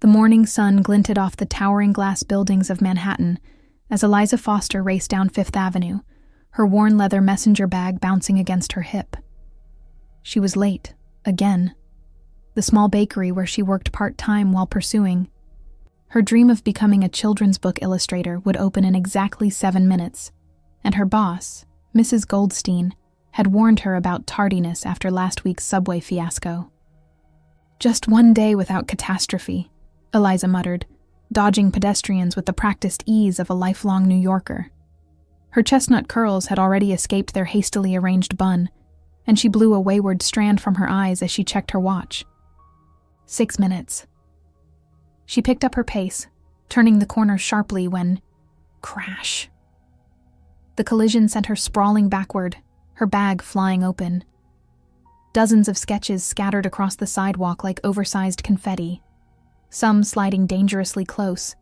The morning sun glinted off the towering glass buildings of Manhattan as Eliza Foster raced down Fifth Avenue, her worn leather messenger bag bouncing against her hip. She was late, again. The small bakery where she worked part-time while pursuing her dream of becoming a children's book illustrator would open in exactly 7 minutes, and her boss, Mrs. Goldstein, had warned her about tardiness after last week's subway fiasco. "Just one day without catastrophe," Eliza muttered, dodging pedestrians with the practiced ease of a lifelong New Yorker. Her chestnut curls had already escaped their hastily arranged bun, and she blew a wayward strand from her eyes as she checked her watch. 6 minutes. She picked up her pace, turning the corner sharply when... crash. The collision sent her sprawling backward, her bag flying open. Dozens of sketches scattered across the sidewalk like oversized confetti, some sliding dangerously close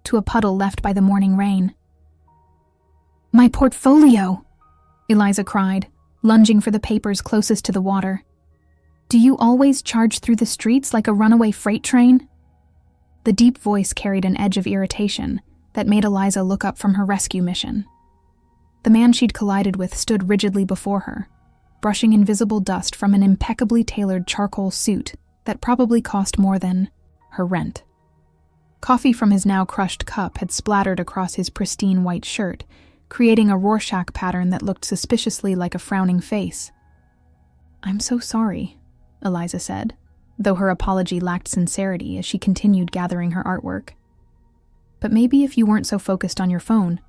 to a puddle left by the morning rain. "My portfolio!" Eliza cried, lunging for the papers closest to the water. "Do you always charge through the streets like a runaway freight train?" The deep voice carried an edge of irritation that made Eliza look up from her rescue mission. The man she'd collided with stood rigidly before her, brushing invisible dust from an impeccably tailored charcoal suit that probably cost more than her rent. Coffee from his now crushed cup had splattered across his pristine white shirt, creating a Rorschach pattern that looked suspiciously like a frowning face. "I'm so sorry," Eliza said, though her apology lacked sincerity as she continued gathering her artwork. "But maybe if you weren't so focused on your phone."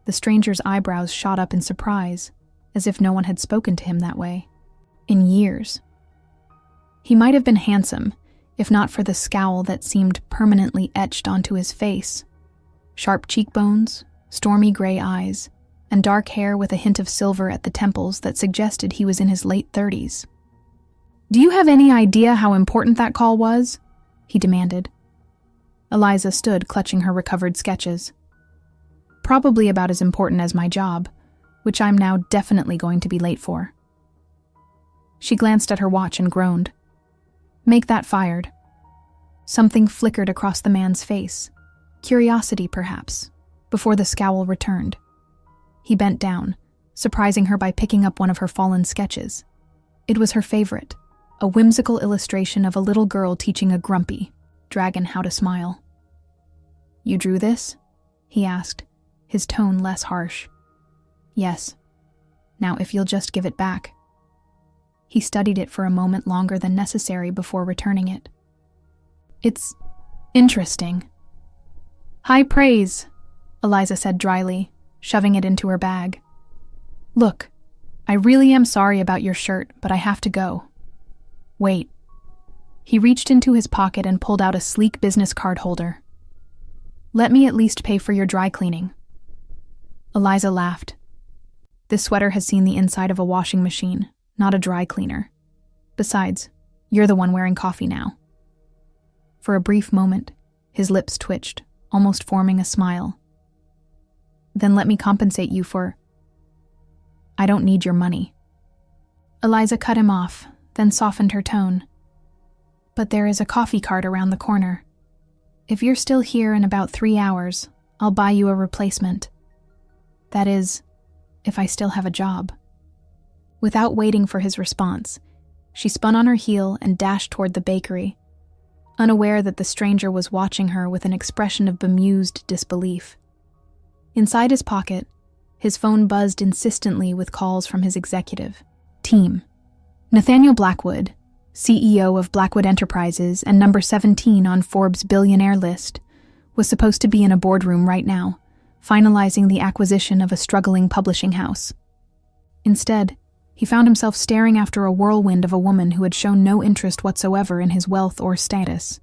The stranger's eyebrows shot up in surprise, as if no one had spoken to him that way in years. He might have been handsome, if not for the scowl that seemed permanently etched onto his face. Sharp cheekbones, stormy gray eyes, and dark hair with a hint of silver at the temples that suggested he was in his late 30s. "Do you have any idea how important that call was?" he demanded. Eliza stood clutching her recovered sketches. "Probably about as important as my job, which I'm now definitely going to be late for." She glanced at her watch and groaned. "Make that fired." Something flickered across the man's face. Curiosity, perhaps, before the scowl returned. He bent down, surprising her by picking up one of her fallen sketches. It was her favorite, a whimsical illustration of a little girl teaching a grumpy dragon how to smile. "You drew this?" he asked, his tone less harsh. "Yes. Now if you'll just give it back." He studied it for a moment longer than necessary before returning it. "It's interesting." "High praise," Eliza said dryly, shoving it into her bag. "Look, I really am sorry about your shirt, but I have to go." "Wait." He reached into his pocket and pulled out a sleek business card holder. "Let me at least pay for your dry cleaning." Eliza laughed. "This sweater has seen the inside of a washing machine, not a dry cleaner. Besides, you're the one wearing coffee now." For a brief moment, his lips twitched, almost forming a smile. "Then let me compensate you for..." "I don't need your money." Eliza cut him off, then softened her tone. "But there is a coffee cart around the corner. If you're still here in about 3 hours, I'll buy you a replacement. That is, if I still have a job." Without waiting for his response, she spun on her heel and dashed toward the bakery, unaware that the stranger was watching her with an expression of bemused disbelief. Inside his pocket, his phone buzzed insistently with calls from his executive team. Nathaniel Blackwood, CEO of Blackwood Enterprises and number 17 on Forbes' billionaire list, was supposed to be in a boardroom right now, finalizing the acquisition of a struggling publishing house. Instead, he found himself staring after a whirlwind of a woman who had shown no interest whatsoever in his wealth or status,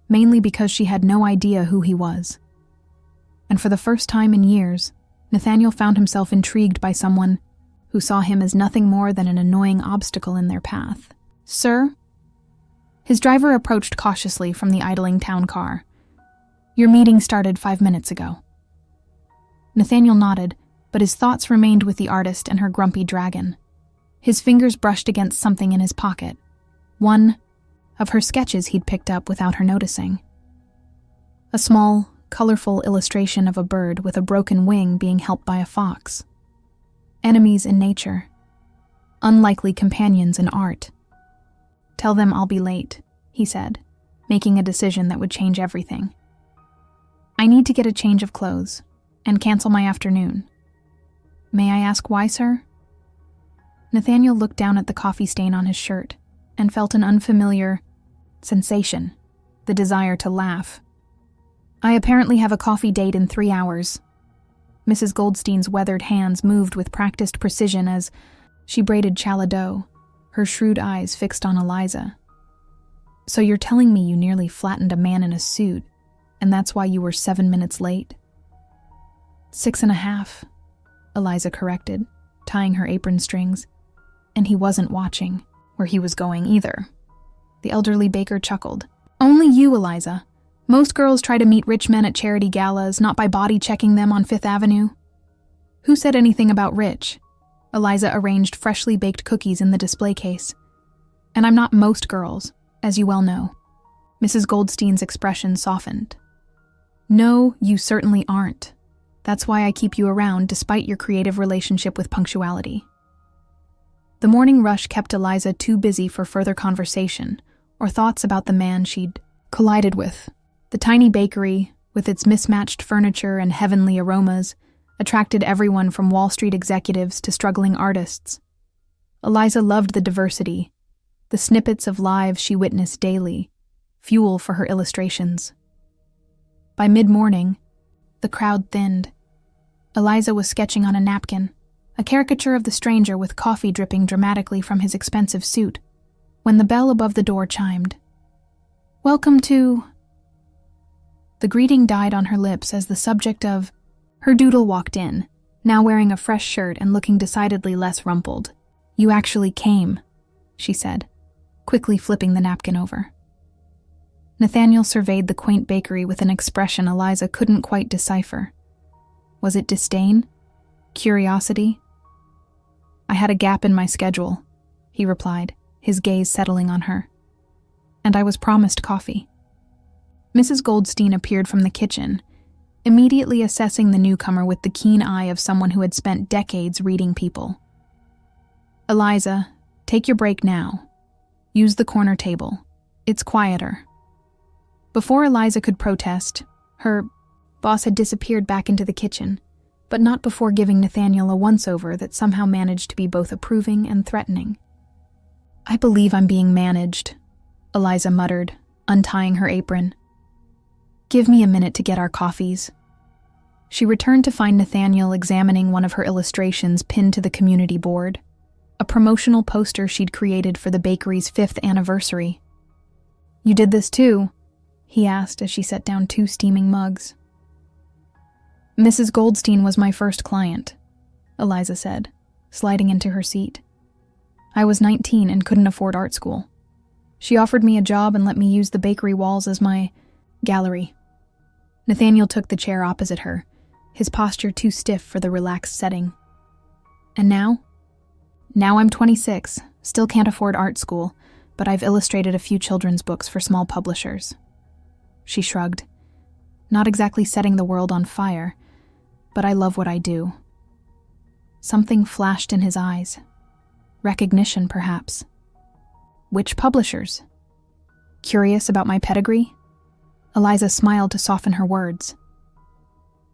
mainly because she had no idea who he was. And for the first time in years, Nathaniel found himself intrigued by someone who saw him as nothing more than an annoying obstacle in their path. "Sir?" His driver approached cautiously from the idling town car. "Your meeting started 5 minutes ago." Nathaniel nodded, but his thoughts remained with the artist and her grumpy dragon. His fingers brushed against something in his pocket, one of her sketches he'd picked up without her noticing. A small, colorful illustration of a bird with a broken wing being helped by a fox. Enemies in nature. Unlikely companions in art. "Tell them I'll be late," he said, making a decision that would change everything. "I need to get a change of clothes and cancel my afternoon." "May I ask why, sir?" Nathaniel looked down at the coffee stain on his shirt and felt an unfamiliar sensation, the desire to laugh. "I apparently have a coffee date in 3 hours." Mrs. Goldstein's weathered hands moved with practiced precision as she braided challah dough, her shrewd eyes fixed on Eliza. "So you're telling me you nearly flattened a man in a suit, and that's why you were 7 minutes late?" 6.5, Eliza corrected, tying her apron strings. "And he wasn't watching where he was going either." The elderly baker chuckled. "Only you, Eliza. Most girls try to meet rich men at charity galas, not by body-checking them on Fifth Avenue." "Who said anything about rich?" Eliza arranged freshly baked cookies in the display case. "And I'm not most girls, as you well know." Mrs. Goldstein's expression softened. "No, you certainly aren't. That's why I keep you around despite your creative relationship with punctuality." The morning rush kept Eliza too busy for further conversation or thoughts about the man she'd collided with. The tiny bakery, with its mismatched furniture and heavenly aromas, attracted everyone from Wall Street executives to struggling artists. Eliza loved the diversity, the snippets of lives she witnessed daily, fuel for her illustrations. By mid-morning, the crowd thinned. Eliza was sketching on a napkin, a caricature of the stranger with coffee dripping dramatically from his expensive suit, when the bell above the door chimed. "Welcome to..." The greeting died on her lips as the subject of her doodle walked in, now wearing a fresh shirt and looking decidedly less rumpled. "You actually came," she said, quickly flipping the napkin over. Nathaniel surveyed the quaint bakery with an expression Eliza couldn't quite decipher. Was it disdain? Curiosity? "I had a gap in my schedule," he replied, his gaze settling on her. "And I was promised coffee." Mrs. Goldstein appeared from the kitchen, immediately assessing the newcomer with the keen eye of someone who had spent decades reading people. "Eliza, take your break now. Use the corner table. It's quieter." Before Eliza could protest, her boss had disappeared back into the kitchen, but not before giving Nathaniel a once-over that somehow managed to be both approving and threatening. "I believe I'm being managed," Eliza muttered, untying her apron. "Give me a minute to get our coffees." She returned to find Nathaniel examining one of her illustrations pinned to the community board, a promotional poster she'd created for the bakery's 5th anniversary. "You did this too?" he asked as she set down 2 steaming mugs. "Mrs. Goldstein was my first client," Eliza said, sliding into her seat. "I was 19 and couldn't afford art school. She offered me a job and let me use the bakery walls as my gallery." Nathaniel took the chair opposite her, his posture too stiff for the relaxed setting. "And now?" "Now I'm 26, still can't afford art school, but I've illustrated a few children's books for small publishers." She shrugged. "Not exactly setting the world on fire, but I love what I do." Something flashed in his eyes. Recognition, perhaps. "Which publishers?" Curious about my pedigree? Eliza smiled to soften her words.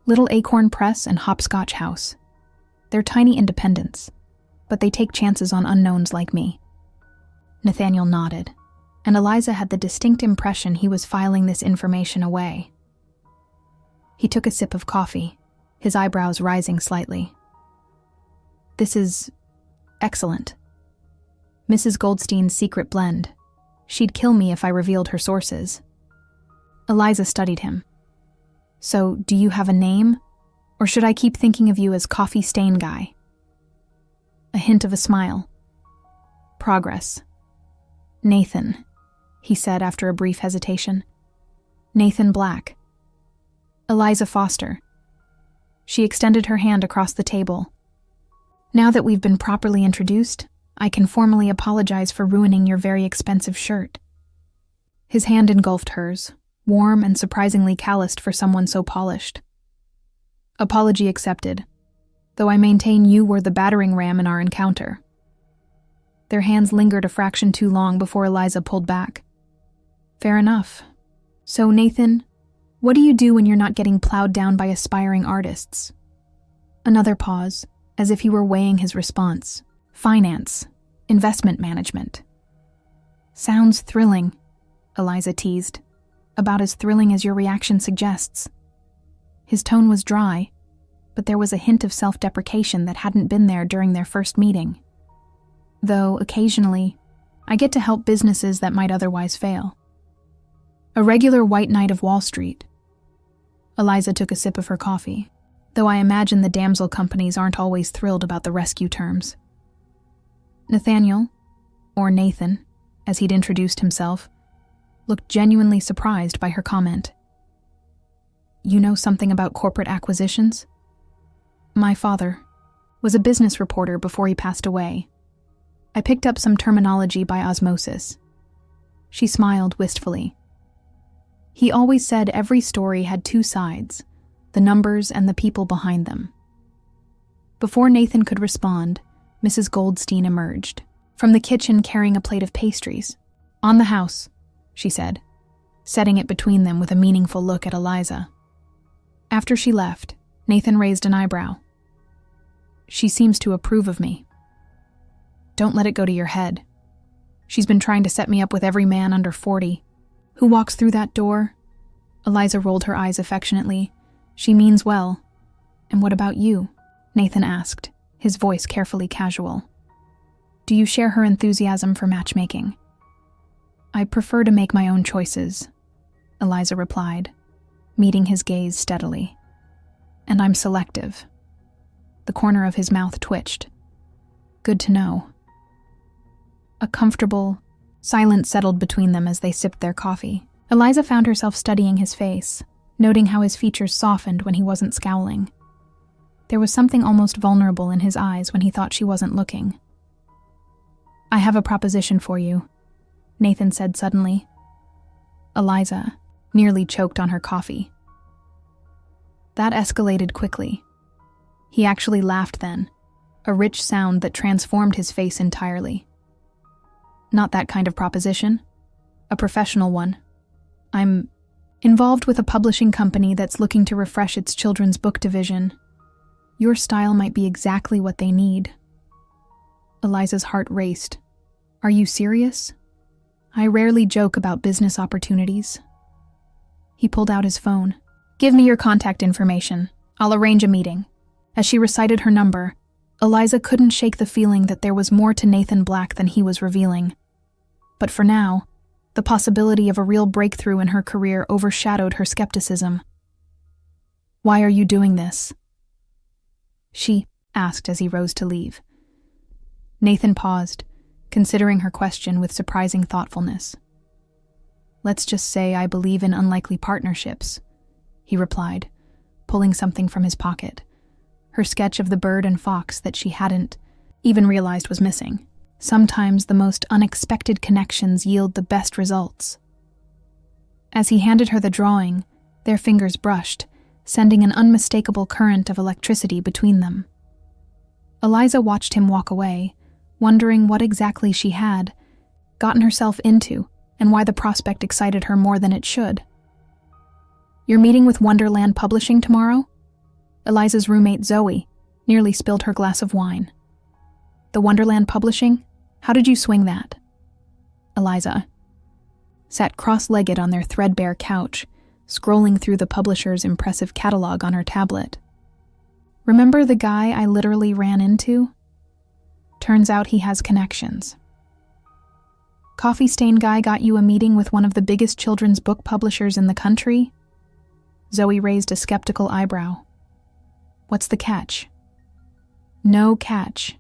"Little Acorn Press and Hopscotch House. They're tiny independents, but they take chances on unknowns like me." Nathaniel nodded, and Eliza had the distinct impression he was filing this information away. He took a sip of coffee, his eyebrows rising slightly. "This is excellent. Mrs. Goldstein's secret blend. She'd kill me if I revealed her sources." Eliza studied him. "So, do you have a name? Or should I keep thinking of you as Coffee Stain Guy?" A hint of a smile. "Progress. Nathan," he said after a brief hesitation. "Nathan Black." "Eliza Foster." She extended her hand across the table. "Now that we've been properly introduced, I can formally apologize for ruining your very expensive shirt." His hand engulfed hers, warm and surprisingly calloused for someone so polished. Apology accepted, though I maintain you were the battering ram in our encounter. Their hands lingered a fraction too long before Eliza pulled back. Fair enough. So, Nathan, what do you do when you're not getting plowed down by aspiring artists? Another pause, as if he were weighing his response. Finance. Investment management. Sounds thrilling, Eliza teased. About as thrilling as your reaction suggests. His tone was dry, but there was a hint of self-deprecation that hadn't been there during their first meeting. Though, occasionally, I get to help businesses that might otherwise fail. A regular white knight of Wall Street. Eliza took a sip of her coffee, though I imagine the damsel companies aren't always thrilled about the rescue terms. Nathaniel, or Nathan, as he'd introduced himself, looked genuinely surprised by her comment. You know something about corporate acquisitions? My father was a business reporter before he passed away. I picked up some terminology by osmosis. She smiled wistfully. He always said every story had two sides, the numbers and the people behind them. Before Nathan could respond, Mrs. Goldstein emerged, from the kitchen carrying a plate of pastries. On the house, she said, setting it between them with a meaningful look at Eliza. After she left, Nathan raised an eyebrow. She seems to approve of me. Don't let it go to your head. She's been trying to set me up with every man under 40. Who walks through that door? Eliza rolled her eyes affectionately. She means well. And what about you? Nathan asked, his voice carefully casual. Do you share her enthusiasm for matchmaking? I prefer to make my own choices, Eliza replied, meeting his gaze steadily. And I'm selective. The corner of his mouth twitched. Good to know. A comfortable silence settled between them as they sipped their coffee. Eliza found herself studying his face, noting how his features softened when he wasn't scowling. There was something almost vulnerable in his eyes when he thought she wasn't looking. I have a proposition for you, Nathan said suddenly. Eliza nearly choked on her coffee. That escalated quickly. He actually laughed then, a rich sound that transformed his face entirely. Not that kind of proposition. A professional one. I'm involved with a publishing company that's looking to refresh its children's book division. Your style might be exactly what they need. Eliza's heart raced. Are you serious? I rarely joke about business opportunities. He pulled out his phone. Give me your contact information. I'll arrange a meeting. As she recited her number, Eliza couldn't shake the feeling that there was more to Nathan Black than he was revealing. But for now, the possibility of a real breakthrough in her career overshadowed her skepticism. Why are you doing this? She asked as he rose to leave. Nathan paused, considering her question with surprising thoughtfulness. Let's just say I believe in unlikely partnerships, he replied, pulling something from his pocket. Her sketch of the bird and fox that she hadn't even realized was missing. Sometimes the most unexpected connections yield the best results. As he handed her the drawing, their fingers brushed, sending an unmistakable current of electricity between them. Eliza watched him walk away, wondering what exactly she had gotten herself into and why the prospect excited her more than it should. You're meeting with Wonderland Publishing tomorrow? Eliza's roommate Zoe nearly spilled her glass of wine. The Wonderland Publishing? How did you swing that? Eliza sat cross-legged on their threadbare couch, scrolling through the publisher's impressive catalog on her tablet. Remember the guy I literally ran into? Turns out he has connections. Coffee Stain Guy got you a meeting with one of the biggest children's book publishers in the country? Zoe raised a skeptical eyebrow. What's the catch? No catch.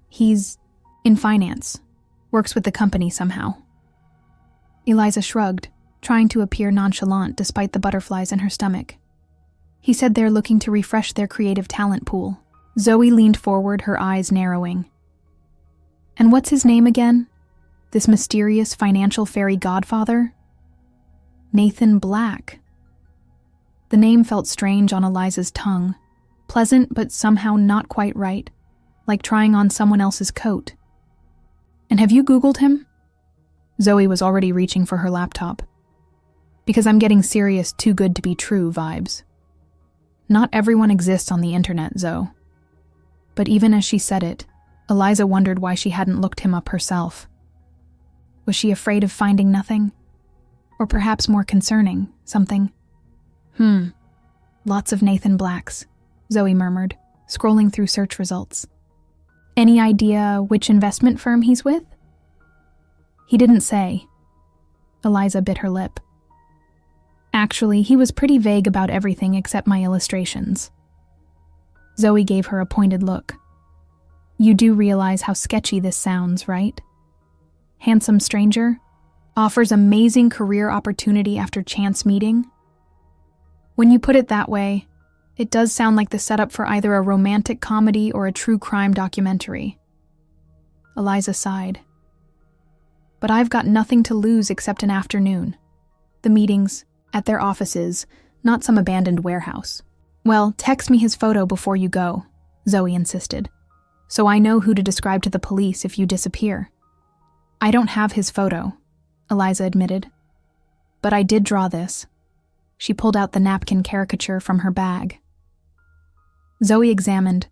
He's in finance. Works with the company somehow. Eliza shrugged, trying to appear nonchalant despite the butterflies in her stomach. He said they're looking to refresh their creative talent pool. Zoe leaned forward, her eyes narrowing. And what's his name again? This mysterious financial fairy godfather? Nathan Black. The name felt strange on Eliza's tongue, pleasant but somehow not quite right, like trying on someone else's coat. "And have you Googled him?" Zoe was already reaching for her laptop. "Because I'm getting serious too good to be true vibes." Not everyone exists on the internet, Zoe. But even as she said it, Eliza wondered why she hadn't looked him up herself. Was she afraid of finding nothing? Or perhaps more concerning, something? Lots of Nathan Blacks, Zoe murmured, scrolling through search results. "Any idea which investment firm he's with?" "He didn't say." Eliza bit her lip. "Actually, he was pretty vague about everything except my illustrations." Zoe gave her a pointed look. "You do realize how sketchy this sounds, right? Handsome stranger, offers amazing career opportunity after chance meeting." "When you put it that way, it does sound like the setup for either a romantic comedy or a true crime documentary." Eliza sighed. "But I've got nothing to lose except an afternoon. The meetings, at their offices, not some abandoned warehouse." "Well, text me his photo before you go," Zoe insisted, "so I know who to describe to the police if you disappear." "I don't have his photo," Eliza admitted. "But I did draw this." She pulled out the napkin caricature from her bag. Zoe examined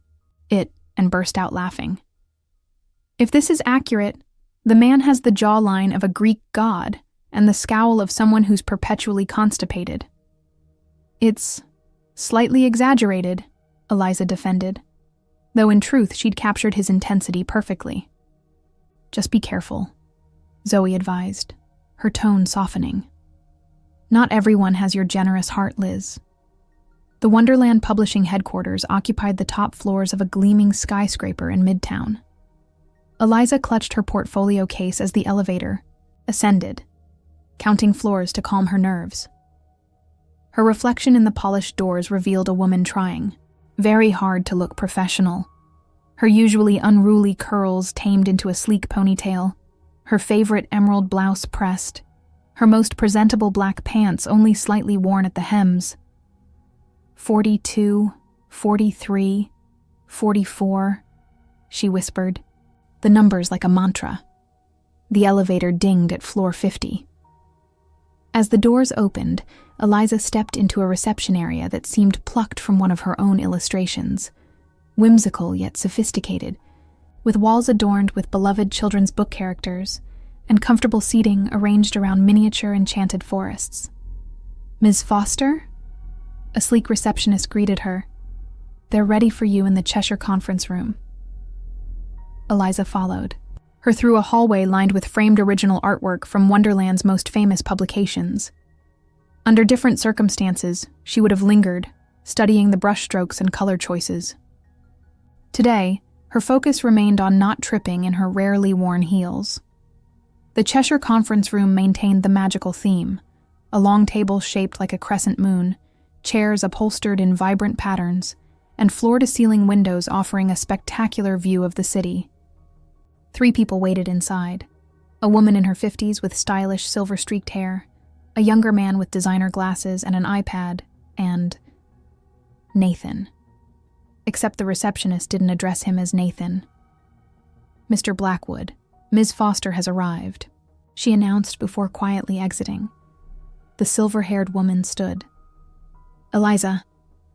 it and burst out laughing. "If this is accurate, the man has the jawline of a Greek god and the scowl of someone who's perpetually constipated." "It's slightly exaggerated," Eliza defended, though in truth she'd captured his intensity perfectly. "Just be careful," Zoe advised, her tone softening. "Not everyone has your generous heart, Liz." The Wonderland Publishing headquarters occupied the top floors of a gleaming skyscraper in Midtown. Eliza clutched her portfolio case as the elevator ascended, counting floors to calm her nerves. Her reflection in the polished doors revealed a woman trying very hard to look professional. Her usually unruly curls tamed into a sleek ponytail, her favorite emerald blouse pressed, her most presentable black pants only slightly worn at the hems. 42, 43, 44, she whispered, the numbers like a mantra. The elevator dinged at floor 50. As the doors opened, Eliza stepped into a reception area that seemed plucked from one of her own illustrations, whimsical yet sophisticated, with walls adorned with beloved children's book characters and comfortable seating arranged around miniature enchanted forests. "Ms. Foster?" A sleek receptionist greeted her. "They're ready for you in the Cheshire conference room." Eliza followed, her through a hallway lined with framed original artwork from Wonderland's most famous publications. Under different circumstances, she would have lingered, studying the brushstrokes and color choices. Today, her focus remained on not tripping in her rarely worn heels. The Cheshire conference room maintained the magical theme, a long table shaped like a crescent moon, chairs upholstered in vibrant patterns, and floor-to-ceiling windows offering a spectacular view of the city. 3 people waited inside, a woman in her 50s with stylish silver-streaked hair, a younger man with designer glasses and an iPad, and Nathan. Except the receptionist didn't address him as Nathan. "Mr. Blackwood, Ms. Foster has arrived," she announced before quietly exiting. The silver-haired woman stood. "Eliza,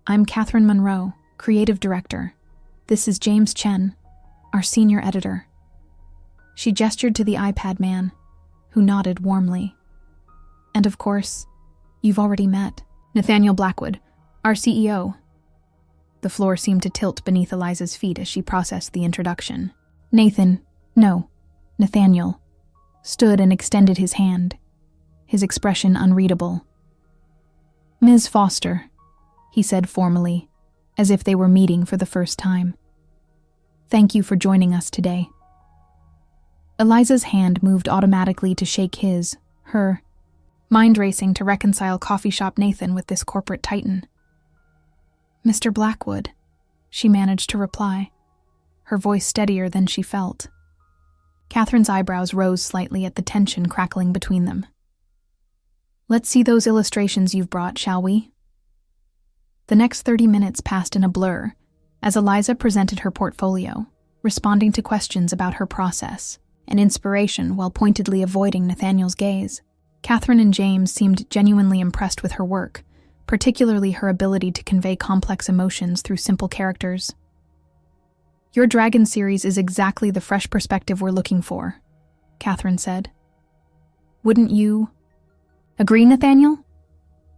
I'm Catherine Monroe, creative director. This is James Chen, our senior editor." She gestured to the iPad man, who nodded warmly. "And of course, you've already met Nathaniel Blackwood, our CEO." The floor seemed to tilt beneath Eliza's feet as she processed the introduction. Nathaniel, stood and extended his hand, his expression unreadable. "Ms. Foster," he said formally, as if they were meeting for the first time. "Thank you for joining us today." Eliza's hand moved automatically to shake his, her, mind racing to reconcile coffee shop Nathan with this corporate titan. "Mr. Blackwood," she managed to reply, her voice steadier than she felt. Catherine's eyebrows rose slightly at the tension crackling between them. Let's see those illustrations you've brought, shall we? The next 30 minutes passed in a blur as Eliza presented her portfolio, responding to questions about her process and inspiration while pointedly avoiding Nathaniel's gaze. Catherine and James seemed genuinely impressed with her work, particularly her ability to convey complex emotions through simple characters. Your dragon series is exactly the fresh perspective we're looking for, Catherine said. Wouldn't you agree, Nathaniel?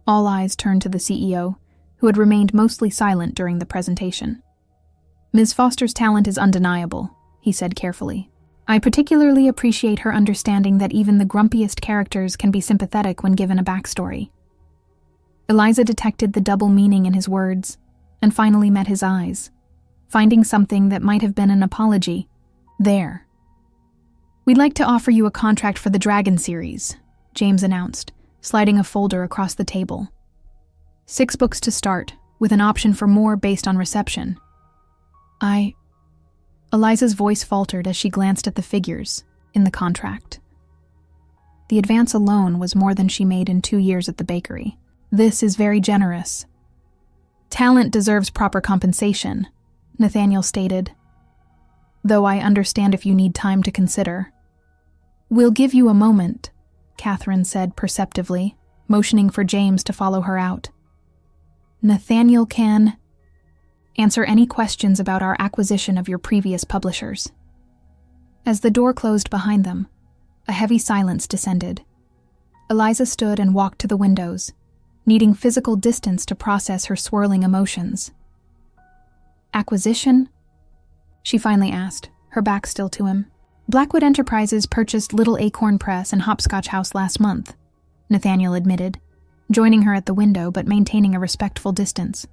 All eyes turned to the CEO, who had remained mostly silent during the presentation. Ms. Foster's talent is undeniable, he said carefully. I particularly appreciate her understanding that even the grumpiest characters can be sympathetic when given a backstory. Eliza detected the double meaning in his words, and finally met his eyes, finding something that might have been an apology. There. We'd like to offer you a contract for the Dragon series, James announced, sliding a folder across the table. 6 books to start, with an option for more based on reception. Eliza's voice faltered as she glanced at the figures in the contract. The advance alone was more than she made in 2 years at the bakery. This is very generous. Talent deserves proper compensation, Nathaniel stated. Though I understand if you need time to consider. We'll give you a moment, Catherine said perceptively, motioning for James to follow her out. Nathaniel can answer any questions about our acquisition of your previous publishers. As the door closed behind them, a heavy silence descended. Eliza stood and walked to the windows, needing physical distance to process her swirling emotions. Acquisition? She finally asked, her back still to him. Blackwood Enterprises purchased Little Acorn Press and Hopscotch House last month, Nathaniel admitted, joining her at the window but maintaining a respectful distance.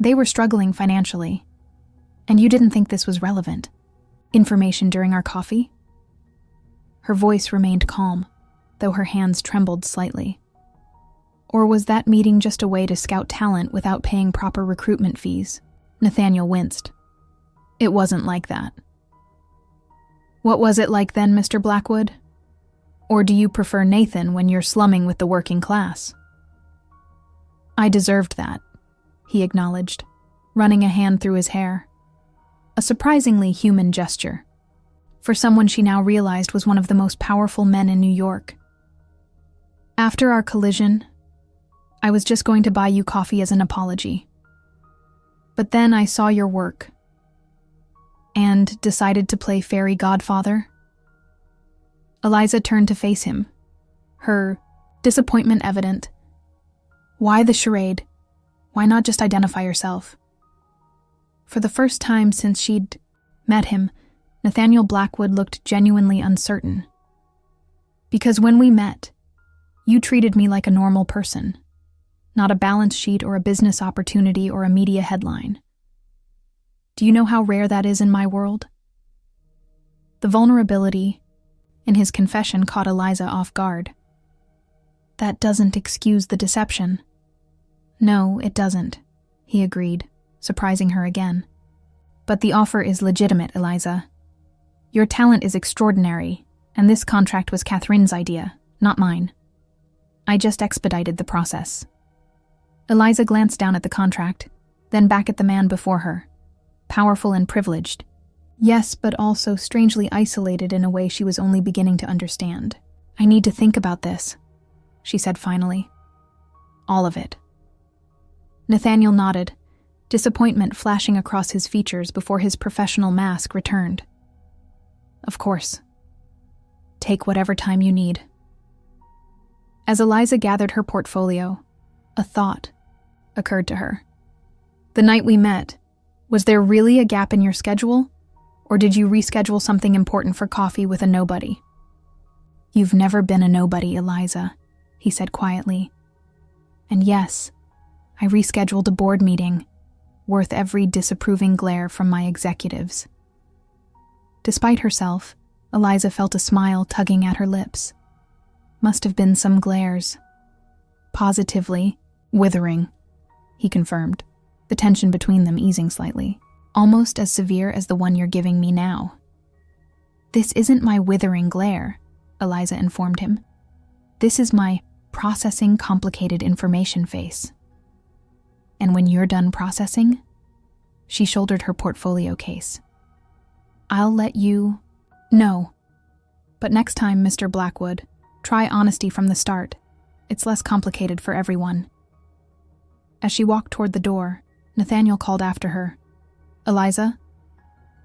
They were struggling financially, and you didn't think this was relevant. Information during our coffee? Her voice remained calm, though her hands trembled slightly. Or was that meeting just a way to scout talent without paying proper recruitment fees? Nathaniel winced. It wasn't like that. What was it like then, Mr. Blackwood? Or do you prefer Nathan when you're slumming with the working class? I deserved that, he acknowledged, running a hand through his hair. A surprisingly human gesture, for someone she now realized was one of the most powerful men in New York. After our collision, I was just going to buy you coffee as an apology. But then I saw your work, and decided to play fairy godfather. Eliza turned to face him, her disappointment evident. Why the charade? Why not just identify yourself? For the first time since she'd met him, Nathaniel Blackwood looked genuinely uncertain. Because when we met, you treated me like a normal person, not a balance sheet or a business opportunity or a media headline. Do you know how rare that is in my world? The vulnerability in his confession caught Eliza off guard. That doesn't excuse the deception. No, it doesn't, he agreed, surprising her again. But the offer is legitimate, Eliza. Your talent is extraordinary, and this contract was Catherine's idea, not mine. I just expedited the process. Eliza glanced down at the contract, then back at the man before her, powerful and privileged. Yes, but also strangely isolated in a way she was only beginning to understand. I need to think about this, she said finally. All of it. Nathaniel nodded, disappointment flashing across his features before his professional mask returned. Of course. Take whatever time you need. As Eliza gathered her portfolio, a thought occurred to her. The night we met, was there really a gap in your schedule, or did you reschedule something important for coffee with a nobody? You've never been a nobody, Eliza, he said quietly. And yes, I rescheduled a board meeting, worth every disapproving glare from my executives. Despite herself, Eliza felt a smile tugging at her lips. Must have been some glares. Positively withering, he confirmed, the tension between them easing slightly. Almost as severe as the one you're giving me now. This isn't my withering glare, Eliza informed him. This is my processing complicated information face. And when you're done processing, she shouldered her portfolio case. I'll let you... No. But next time, Mr. Blackwood, try honesty from the start. It's less complicated for everyone. As she walked toward the door, Nathaniel called after her. Eliza?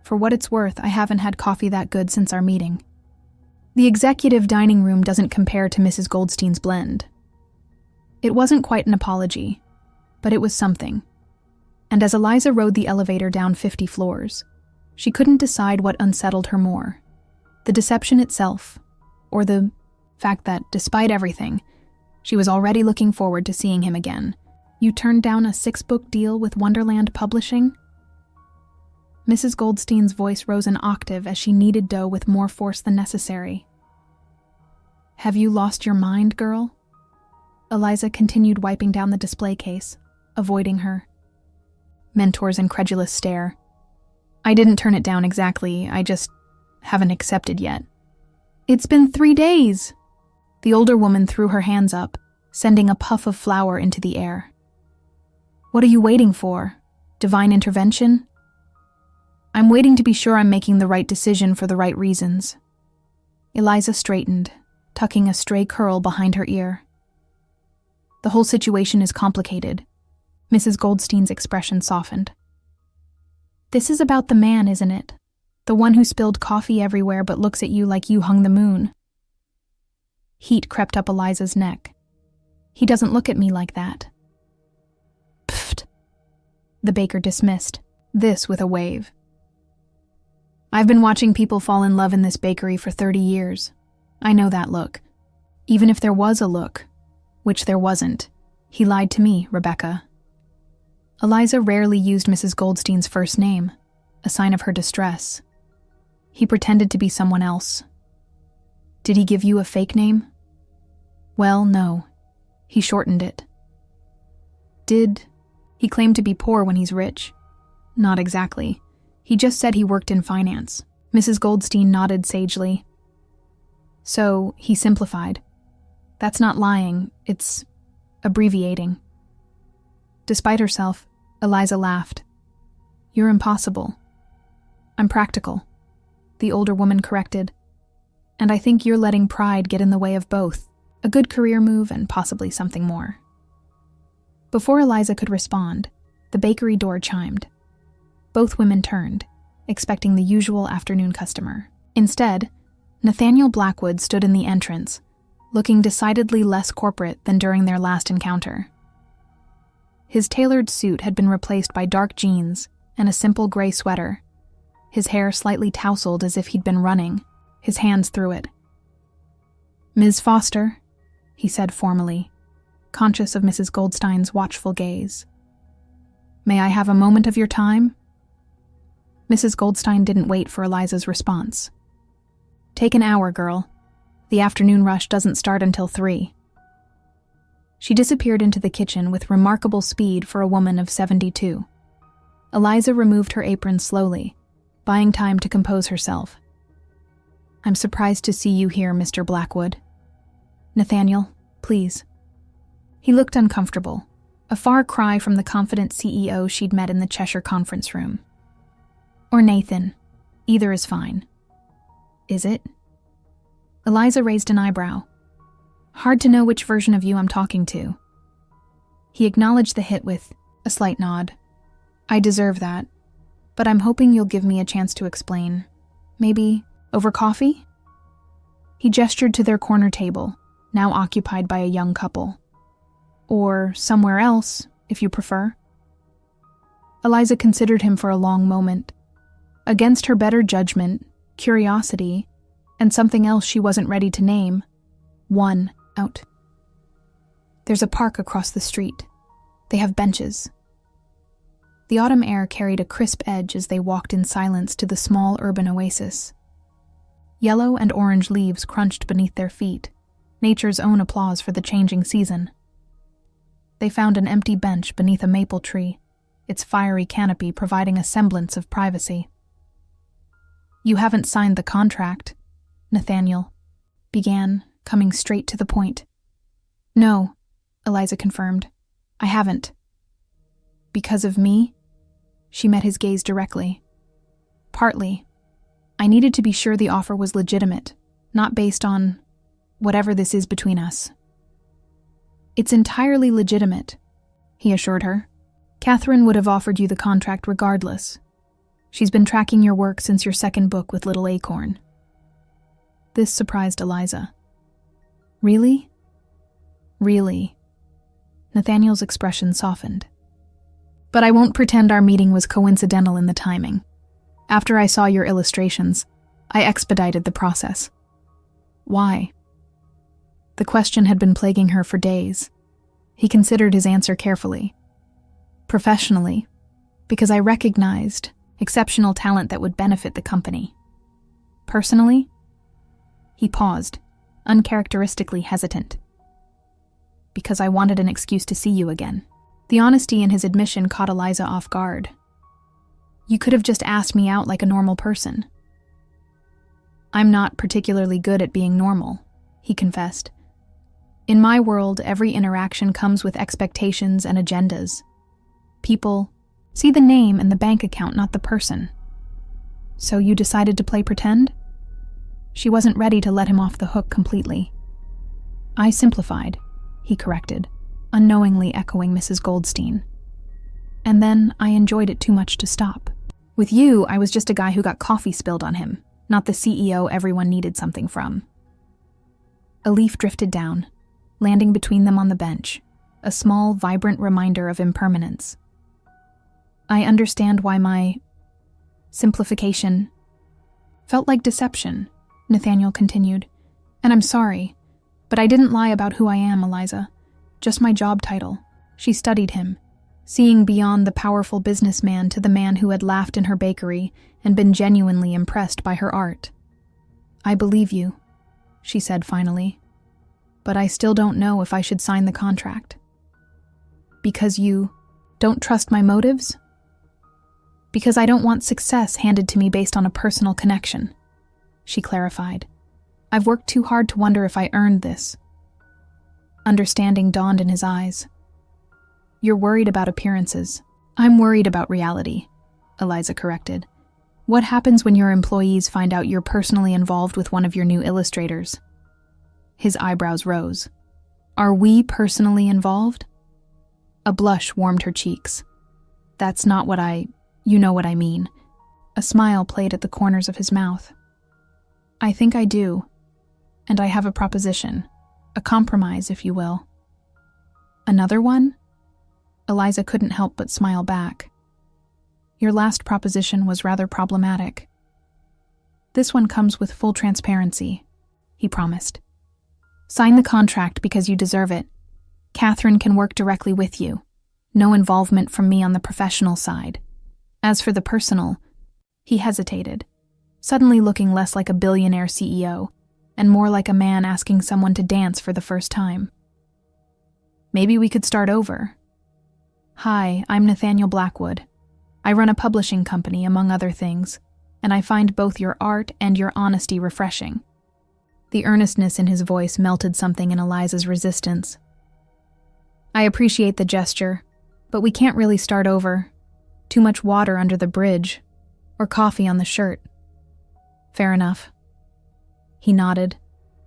For what it's worth, I haven't had coffee that good since our meeting. The executive dining room doesn't compare to Mrs. Goldstein's blend. It wasn't quite an apology, but it was something. And as Eliza rode the elevator down 50 floors, she couldn't decide what unsettled her more, the deception itself, or the fact that, despite everything, she was already looking forward to seeing him again. You turned down a 6-book deal with Wonderland Publishing? Mrs. Goldstein's voice rose an octave as she kneaded dough with more force than necessary. Have you lost your mind, girl? Eliza continued wiping down the display case, avoiding her. Mentor's incredulous stare. I didn't turn it down exactly, I just haven't accepted yet. It's been 3 days! The older woman threw her hands up, sending a puff of flour into the air. What are you waiting for? Divine intervention? I'm waiting to be sure I'm making the right decision for the right reasons. Eliza straightened, tucking a stray curl behind her ear. The whole situation is complicated. Mrs. Goldstein's expression softened. This is about the man, isn't it? The one who spilled coffee everywhere but looks at you like you hung the moon. Heat crept up Eliza's neck. He doesn't look at me like that. Pfft. The baker dismissed, this with a wave. I've been watching people fall in love in this bakery for 30 years. I know that look. Even if there was a look, which there wasn't, he lied to me, Rebecca. Eliza rarely used Mrs. Goldstein's first name, a sign of her distress. He pretended to be someone else. Did he give you a fake name? Well, no. He shortened it. He claimed to be poor when he's rich? Not exactly. He just said he worked in finance. Mrs. Goldstein nodded sagely. So, he simplified. That's not lying, it's abbreviating. Despite herself, Eliza laughed. You're impossible. I'm practical, the older woman corrected. And I think you're letting pride get in the way of both, a good career move and possibly something more. Before Eliza could respond, the bakery door chimed. Both women turned, expecting the usual afternoon customer. Instead, Nathaniel Blackwood stood in the entrance, looking decidedly less corporate than during their last encounter. His tailored suit had been replaced by dark jeans and a simple gray sweater, his hair slightly tousled as if he'd been running, his hands through it. Ms. Foster, he said formally, conscious of Mrs. Goldstein's watchful gaze. May I have a moment of your time? Mrs. Goldstein didn't wait for Eliza's response. Take an hour, girl. The afternoon rush doesn't start until 3. She disappeared into the kitchen with remarkable speed for a woman of 72. Eliza removed her apron slowly, buying time to compose herself. I'm surprised to see you here, Mr. Blackwood. Nathaniel, please. He looked uncomfortable, a far cry from the confident CEO she'd met in the Cheshire conference room. Or Nathan. Either is fine. Is it? Eliza raised an eyebrow. Hard to know which version of you I'm talking to. He acknowledged the hit with a slight nod. I deserve that, but I'm hoping you'll give me a chance to explain. Maybe over coffee? He gestured to their corner table, now occupied by a young couple. Or somewhere else, if you prefer. Eliza considered him for a long moment. Against her better judgment, curiosity, and something else she wasn't ready to name, won out. There's a park across the street. They have benches. The autumn air carried a crisp edge as they walked in silence to the small urban oasis. Yellow and orange leaves crunched beneath their feet, nature's own applause for the changing season. They found an empty bench beneath a maple tree, its fiery canopy providing a semblance of privacy. You haven't signed the contract, Nathaniel began, coming straight to the point. No, Eliza confirmed. I haven't. Because of me? She met his gaze directly. Partly. I needed to be sure the offer was legitimate, not based on whatever this is between us. It's entirely legitimate, he assured her. Catherine would have offered you the contract regardless. She's been tracking your work since your second book with Little Acorn. This surprised Eliza. Really? Really? Nathaniel's expression softened. But I won't pretend our meeting was coincidental in the timing. After I saw your illustrations, I expedited the process. Why? The question had been plaguing her for days. He considered his answer carefully. Professionally, because I recognized exceptional talent that would benefit the company. Personally? He paused, uncharacteristically hesitant. Because I wanted an excuse to see you again. The honesty in his admission caught Eliza off guard. You could have just asked me out like a normal person. I'm not particularly good at being normal, he confessed. In my world, every interaction comes with expectations and agendas. People see the name and the bank account, not the person. So you decided to play pretend? She wasn't ready to let him off the hook completely. I simplified, he corrected, unknowingly echoing Mrs. Goldstein. And then I enjoyed it too much to stop. With you, I was just a guy who got coffee spilled on him, not the CEO everyone needed something from. A leaf drifted down, landing between them on the bench, a small, vibrant reminder of impermanence. I understand why my simplification felt like deception, Nathaniel continued. And I'm sorry, but I didn't lie about who I am, Eliza. Just my job title. She studied him, seeing beyond the powerful businessman to the man who had laughed in her bakery and been genuinely impressed by her art. I believe you, she said finally, but I still don't know if I should sign the contract. Because you don't trust my motives? Because I don't want success handed to me based on a personal connection, she clarified. I've worked too hard to wonder if I earned this. Understanding dawned in his eyes. You're worried about appearances. I'm worried about reality, Eliza corrected. What happens when your employees find out you're personally involved with one of your new illustrators? His eyebrows rose. Are we personally involved? A blush warmed her cheeks. That's not what you know what I mean. A smile played at the corners of his mouth. I think I do, and I have a proposition, a compromise, if you will. Another one? Eliza couldn't help but smile back. Your last proposition was rather problematic. This one comes with full transparency, he promised. Sign the contract because you deserve it. Catherine can work directly with you. No involvement from me on the professional side. As for the personal, he hesitated, suddenly looking less like a billionaire CEO and more like a man asking someone to dance for the first time. Maybe we could start over. Hi, I'm Nathaniel Blackwood. I run a publishing company, among other things, and I find both your art and your honesty refreshing. The earnestness in his voice melted something in Eliza's resistance. I appreciate the gesture, but we can't really start over. Too much water under the bridge, or coffee on the shirt. Fair enough. He nodded,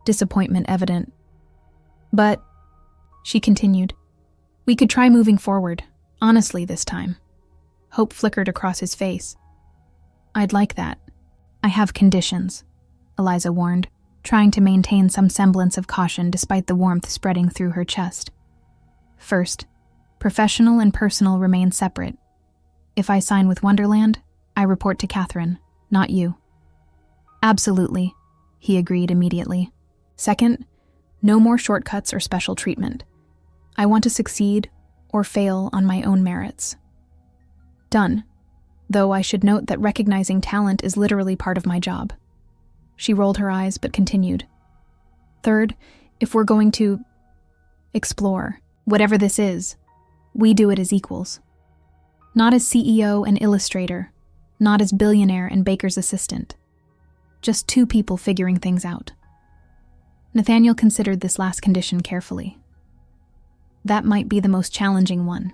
disappointment evident. But, she continued, we could try moving forward, honestly this time. Hope flickered across his face. I'd like that. I have conditions, Eliza warned, trying to maintain some semblance of caution despite the warmth spreading through her chest. First, professional and personal remain separate. If I sign with Wonderland, I report to Catherine, not you. Absolutely, he agreed immediately. Second, no more shortcuts or special treatment. I want to succeed or fail on my own merits. Done, though I should note that recognizing talent is literally part of my job. She rolled her eyes but continued. Third, if we're going to explore whatever this is, we do it as equals. Not as CEO and illustrator, not as billionaire and baker's assistant. Just two people figuring things out. Nathaniel considered this last condition carefully. That might be the most challenging one,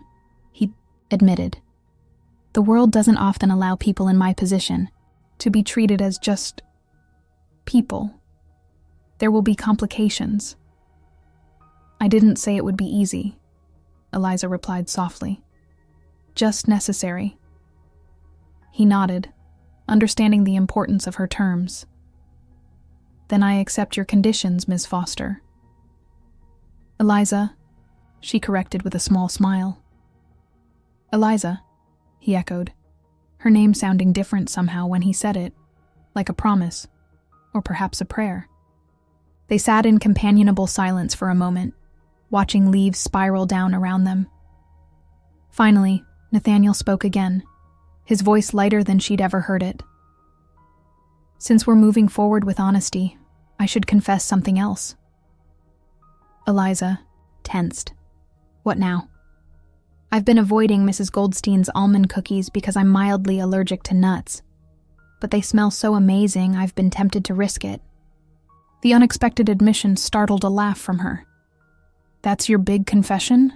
he admitted. The world doesn't often allow people in my position to be treated as just people. There will be complications. I didn't say it would be easy, Eliza replied softly. Just necessary. He nodded, understanding the importance of her terms. Then I accept your conditions, Ms. Foster. Eliza, she corrected with a small smile. Eliza, he echoed, her name sounding different somehow when he said it, like a promise, or perhaps a prayer. They sat in companionable silence for a moment, watching leaves spiral down around them. Finally, Nathaniel spoke again, his voice lighter than she'd ever heard it. Since we're moving forward with honesty, I should confess something else. Eliza tensed. What now? I've been avoiding Mrs. Goldstein's almond cookies because I'm mildly allergic to nuts. But they smell so amazing I've been tempted to risk it. The unexpected admission startled a laugh from her. That's your big confession?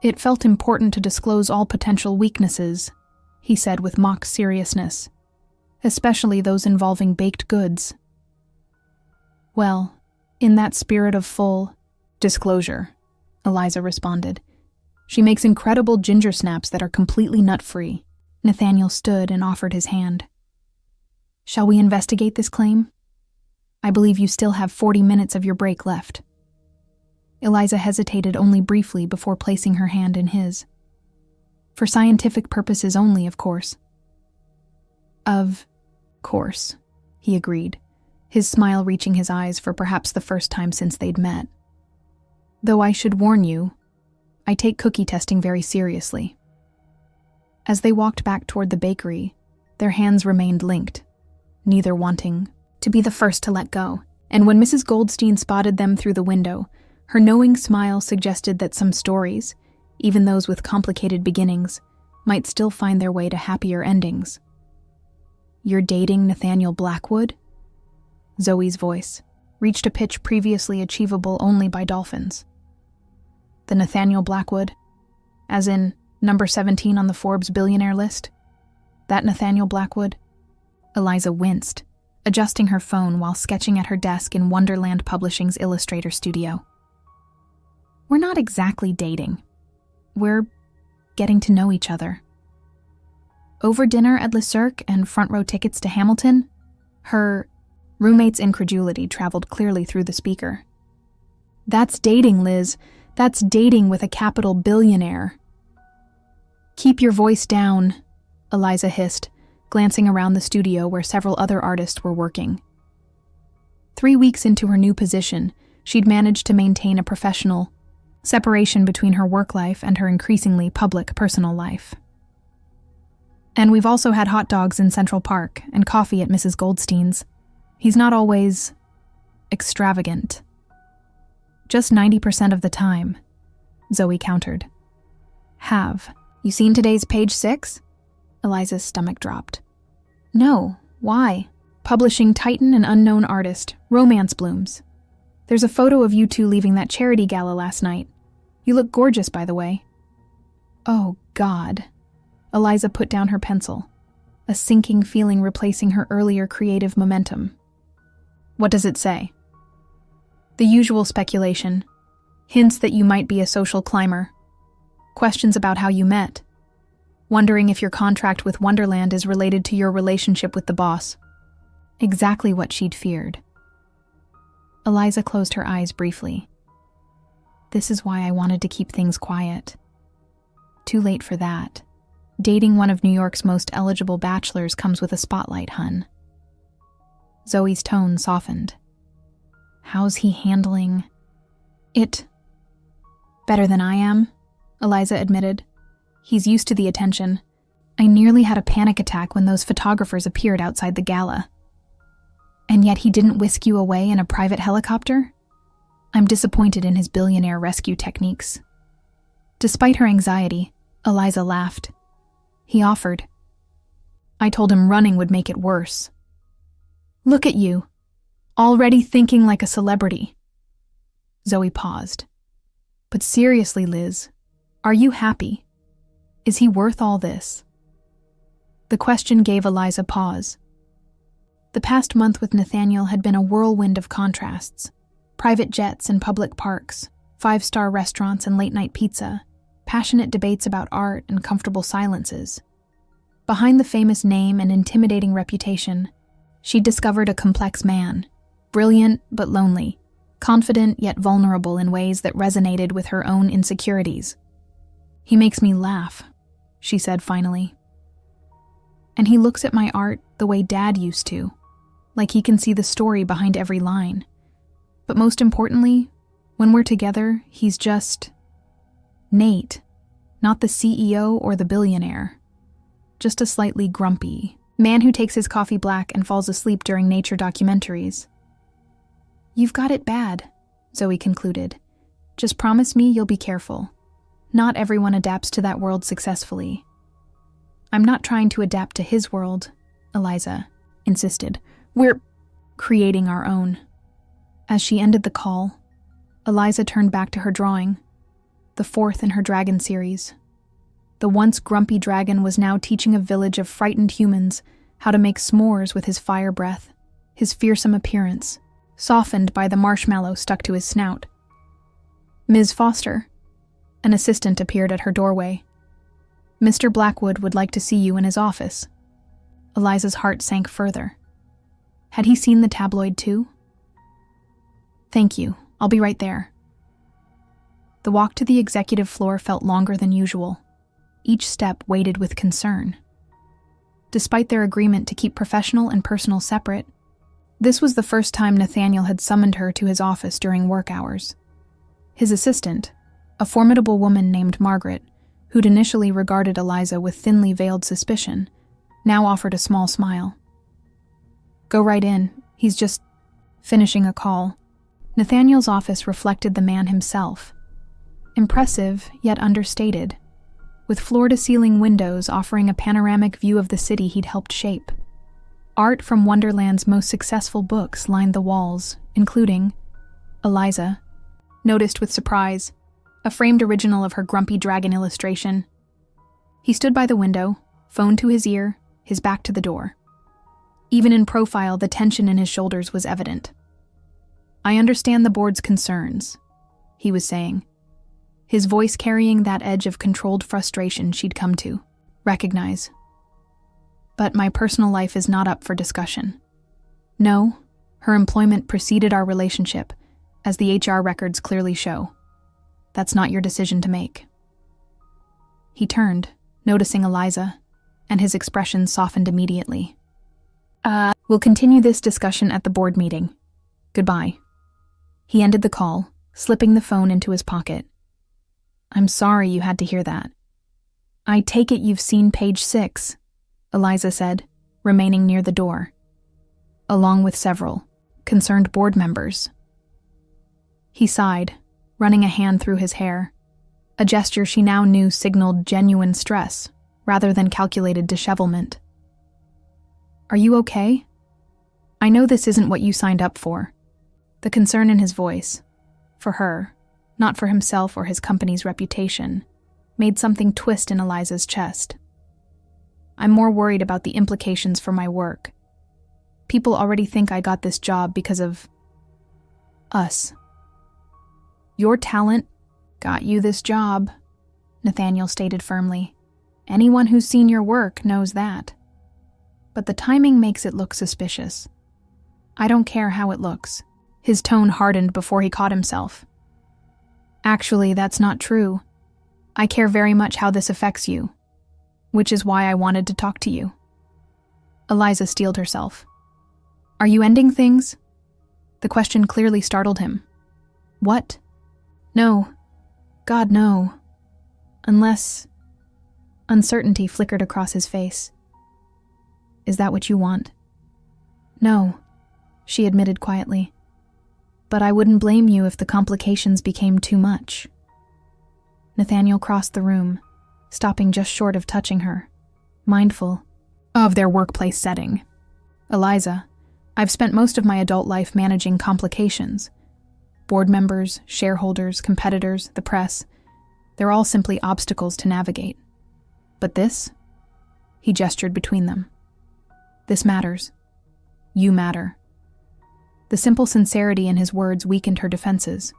It felt important to disclose all potential weaknesses, he said with mock seriousness, especially those involving baked goods. Well, in that spirit of full disclosure, Eliza responded. She makes incredible ginger snaps that are completely nut-free. Nathaniel stood and offered his hand. Shall we investigate this claim? I believe you still have 40 minutes of your break left. Eliza hesitated only briefly before placing her hand in his. For scientific purposes only, of course. Of course, he agreed, his smile reaching his eyes for perhaps the first time since they'd met. Though I should warn you, I take cookie testing very seriously. As they walked back toward the bakery, their hands remained linked, neither wanting to be the first to let go, and when Mrs. Goldstein spotted them through the window, her knowing smile suggested that some stories, even those with complicated beginnings, might still find their way to happier endings. You're dating Nathaniel Blackwood? Zoe's voice reached a pitch previously achievable only by dolphins. The Nathaniel Blackwood, as in number 17 on the Forbes billionaire list? That Nathaniel Blackwood? Eliza winced, adjusting her phone while sketching at her desk in Wonderland Publishing's Illustrator studio. We're not exactly dating. We're getting to know each other. Over dinner at Le Cirque and front row tickets to Hamilton? Her roommate's incredulity traveled clearly through the speaker. That's dating, Liz. That's dating with a capital billionaire. Keep your voice down, Eliza hissed, glancing around the studio where several other artists were working. 3 weeks into her new position, she'd managed to maintain a professional separation between her work life and her increasingly public personal life. And we've also had hot dogs in Central Park and coffee at Mrs. Goldstein's. He's not always extravagant. Just 90% of the time, Zoe countered. Have you seen today's page 6? Eliza's stomach dropped. No, why? Publishing titan and unknown artist, romance blooms. There's a photo of you two leaving that charity gala last night. You look gorgeous, by the way. Oh, God. Eliza put down her pencil, a sinking feeling replacing her earlier creative momentum. What does it say? The usual speculation. Hints that you might be a social climber. Questions about how you met. Wondering if your contract with Wonderland is related to your relationship with the boss. Exactly what she'd feared. Eliza closed her eyes briefly. This is why I wanted to keep things quiet. Too late for that. Dating one of New York's most eligible bachelors comes with a spotlight, hun. Zoe's tone softened. How's he handling it? Better than I am, Eliza admitted. He's used to the attention. I nearly had a panic attack when those photographers appeared outside the gala. And yet he didn't whisk you away in a private helicopter? I'm disappointed in his billionaire rescue techniques. Despite her anxiety, Eliza laughed. He offered. I told him running would make it worse. Look at you, already thinking like a celebrity. Zoe paused. But seriously, Liz, are you happy? Is he worth all this? The question gave Eliza pause. The past month with Nathaniel had been a whirlwind of contrasts. Private jets and public parks, 5-star restaurants and late-night pizza, passionate debates about art and comfortable silences. Behind the famous name and intimidating reputation, she discovered a complex man, brilliant but lonely, confident yet vulnerable in ways that resonated with her own insecurities. "He makes me laugh," she said finally. "And he looks at my art the way Dad used to, like he can see the story behind every line. But most importantly, when we're together, he's just Nate, not the CEO or the billionaire. Just a slightly grumpy man who takes his coffee black and falls asleep during nature documentaries." "You've got it bad," Zoe concluded. "Just promise me you'll be careful. Not everyone adapts to that world successfully." "I'm not trying to adapt to his world," Eliza insisted. "We're creating our own." As she ended the call, Eliza turned back to her drawing, the 4th in her dragon series. The once grumpy dragon was now teaching a village of frightened humans how to make s'mores with his fire breath, his fearsome appearance, softened by the marshmallow stuck to his snout. "Ms. Foster," an assistant appeared at her doorway. "Mr. Blackwood would like to see you in his office." Eliza's heart sank further. Had he seen the tabloid too? "Thank you. I'll be right there." The walk to the executive floor felt longer than usual. Each step weighted with concern. Despite their agreement to keep professional and personal separate, this was the first time Nathaniel had summoned her to his office during work hours. His assistant, a formidable woman named Margaret, who'd initially regarded Eliza with thinly veiled suspicion, now offered a small smile. "Go right in. He's just finishing a call." Nathaniel's office reflected the man himself. Impressive, yet understated, with floor-to-ceiling windows offering a panoramic view of the city he'd helped shape. Art from Wonderland's most successful books lined the walls, including, Eliza noticed with surprise, a framed original of her grumpy dragon illustration. He stood by the window, phone to his ear, his back to the door. Even in profile, the tension in his shoulders was evident. "I understand the board's concerns," he was saying, his voice carrying that edge of controlled frustration she'd come to recognize. "But my personal life is not up for discussion. No, her employment preceded our relationship, as the HR records clearly show. That's not your decision to make." He turned, noticing Eliza, and his expression softened immediately. We'll continue this discussion at the board meeting. Goodbye." He ended the call, slipping the phone into his pocket. "I'm sorry you had to hear that." "I take it you've seen page 6, Eliza said, remaining near the door, along with several concerned board members. He sighed, running a hand through his hair, a gesture she now knew signaled genuine stress rather than calculated dishevelment. "Are you okay? I know this isn't what you signed up for." The concern in his voice, for her, not for himself or his company's reputation, made something twist in Eliza's chest. "I'm more worried about the implications for my work. People already think I got this job because of us." "Your talent got you this job," Nathaniel stated firmly. "Anyone who's seen your work knows that. But the timing makes it look suspicious. I don't care how it looks." His tone hardened before he caught himself. "Actually, that's not true. I care very much how this affects you, which is why I wanted to talk to you." Eliza steeled herself. "Are you ending things?" The question clearly startled him. "What?" "No. God, no. Unless..." Uncertainty flickered across his face. "Is that what you want?" "No," she admitted quietly. "But I wouldn't blame you if the complications became too much." Nathaniel crossed the room, stopping just short of touching her, mindful of their workplace setting. "Eliza, I've spent most of my adult life managing complications. Board members, shareholders, competitors, the press. They're all simply obstacles to navigate. But this? He gestured between them. This matters. You matter. The simple sincerity in his words weakened her defenses.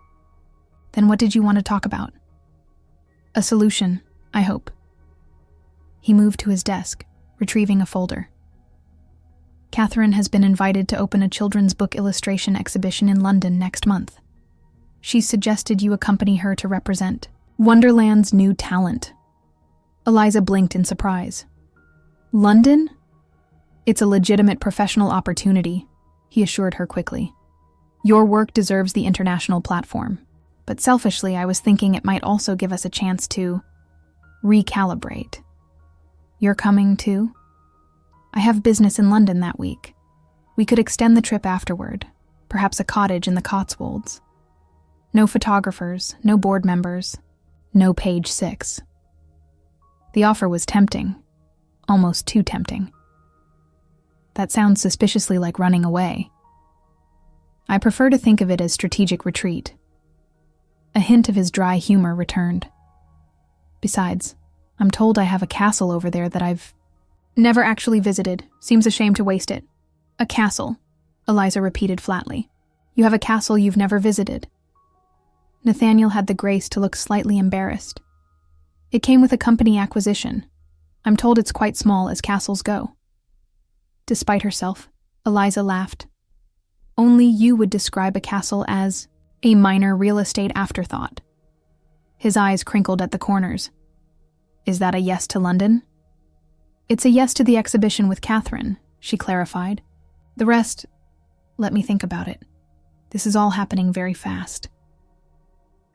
Then what did you want to talk about? A solution, I hope. He moved to his desk, retrieving a folder. Catherine has been invited to open a children's book illustration exhibition in London next month. She's suggested you accompany her to represent Wonderland's new talent. Eliza blinked in surprise. London? It's a legitimate professional opportunity, he assured her quickly. Your work deserves the international platform, but selfishly I was thinking it might also give us a chance to recalibrate. You're coming too? I have business in London that week. We could extend the trip afterward, perhaps a cottage in the Cotswolds. No photographers, no board members, no page 6. The offer was tempting, almost too tempting. That sounds suspiciously like running away. I prefer to think of it as strategic retreat. A hint of his dry humor returned. Besides, I'm told I have a castle over there that I've never actually visited. Seems a shame to waste it. A castle, Eliza repeated flatly. You have a castle you've never visited. Nathaniel had the grace to look slightly embarrassed. It came with a company acquisition. I'm told it's quite small as castles go. Despite herself, Eliza laughed. Only you would describe a castle as a minor real estate afterthought. His eyes crinkled at the corners. Is that a yes to London? It's a yes to the exhibition with Catherine, she clarified. The rest, let me think about it. This is all happening very fast.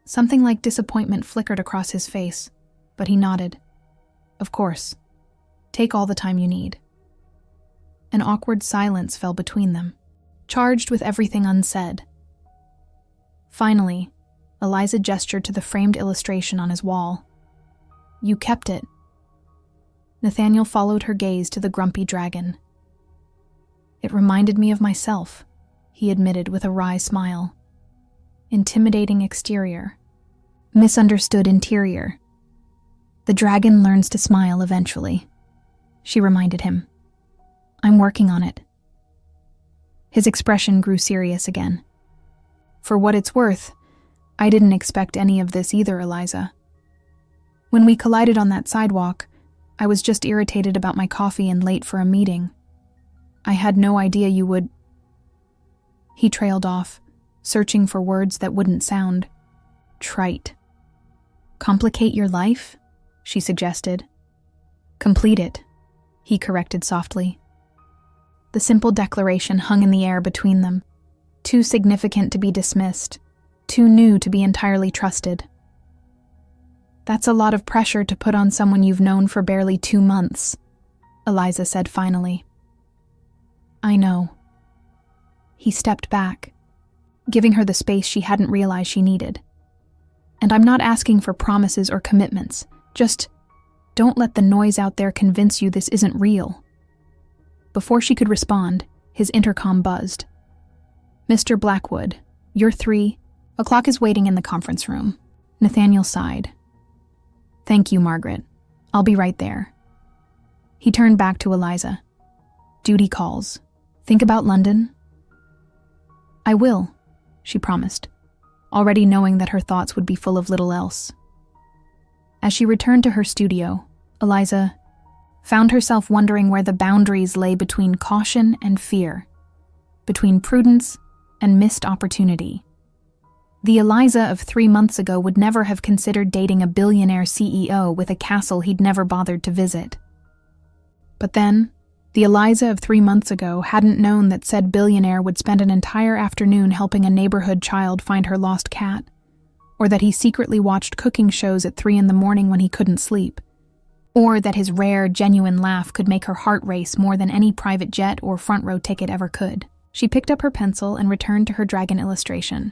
Something like disappointment flickered across his face, but he nodded. Of course. Take all the time you need. An awkward silence fell between them, charged with everything unsaid. Finally, Eliza gestured to the framed illustration on his wall. You kept it. Nathaniel followed her gaze to the grumpy dragon. It reminded me of myself, he admitted with a wry smile. Intimidating exterior. Misunderstood interior. The dragon learns to smile eventually, she reminded him. I'm working on it. His expression grew serious again. For what it's worth, I didn't expect any of this either, Eliza. When we collided on that sidewalk, I was just irritated about my coffee and late for a meeting. I had no idea you would... He trailed off, searching for words that wouldn't sound trite. Complicate your life? She suggested. Complete it, he corrected softly. The simple declaration hung in the air between them, too significant to be dismissed, too new to be entirely trusted. That's a lot of pressure to put on someone you've known for barely 2 months, Eliza said finally. I know. He stepped back, giving her the space she hadn't realized she needed. And I'm not asking for promises or commitments, just don't let the noise out there convince you this isn't real. Before she could respond, his intercom buzzed. Mr. Blackwood, you're 3 o'clock is waiting in the conference room. Nathaniel sighed. Thank you, Margaret. I'll be right there. He turned back to Eliza. Duty calls. Think about London? I will, she promised, already knowing that her thoughts would be full of little else. As she returned to her studio, Eliza found herself wondering where the boundaries lay between caution and fear, between prudence and missed opportunity. The Eliza of 3 months ago would never have considered dating a billionaire CEO with a castle he'd never bothered to visit. But then, the Eliza of 3 months ago hadn't known that said billionaire would spend an entire afternoon helping a neighborhood child find her lost cat, or that he secretly watched cooking shows at 3 a.m. when he couldn't sleep, or that his rare, genuine laugh could make her heart race more than any private jet or front-row ticket ever could. She picked up her pencil and returned to her dragon illustration,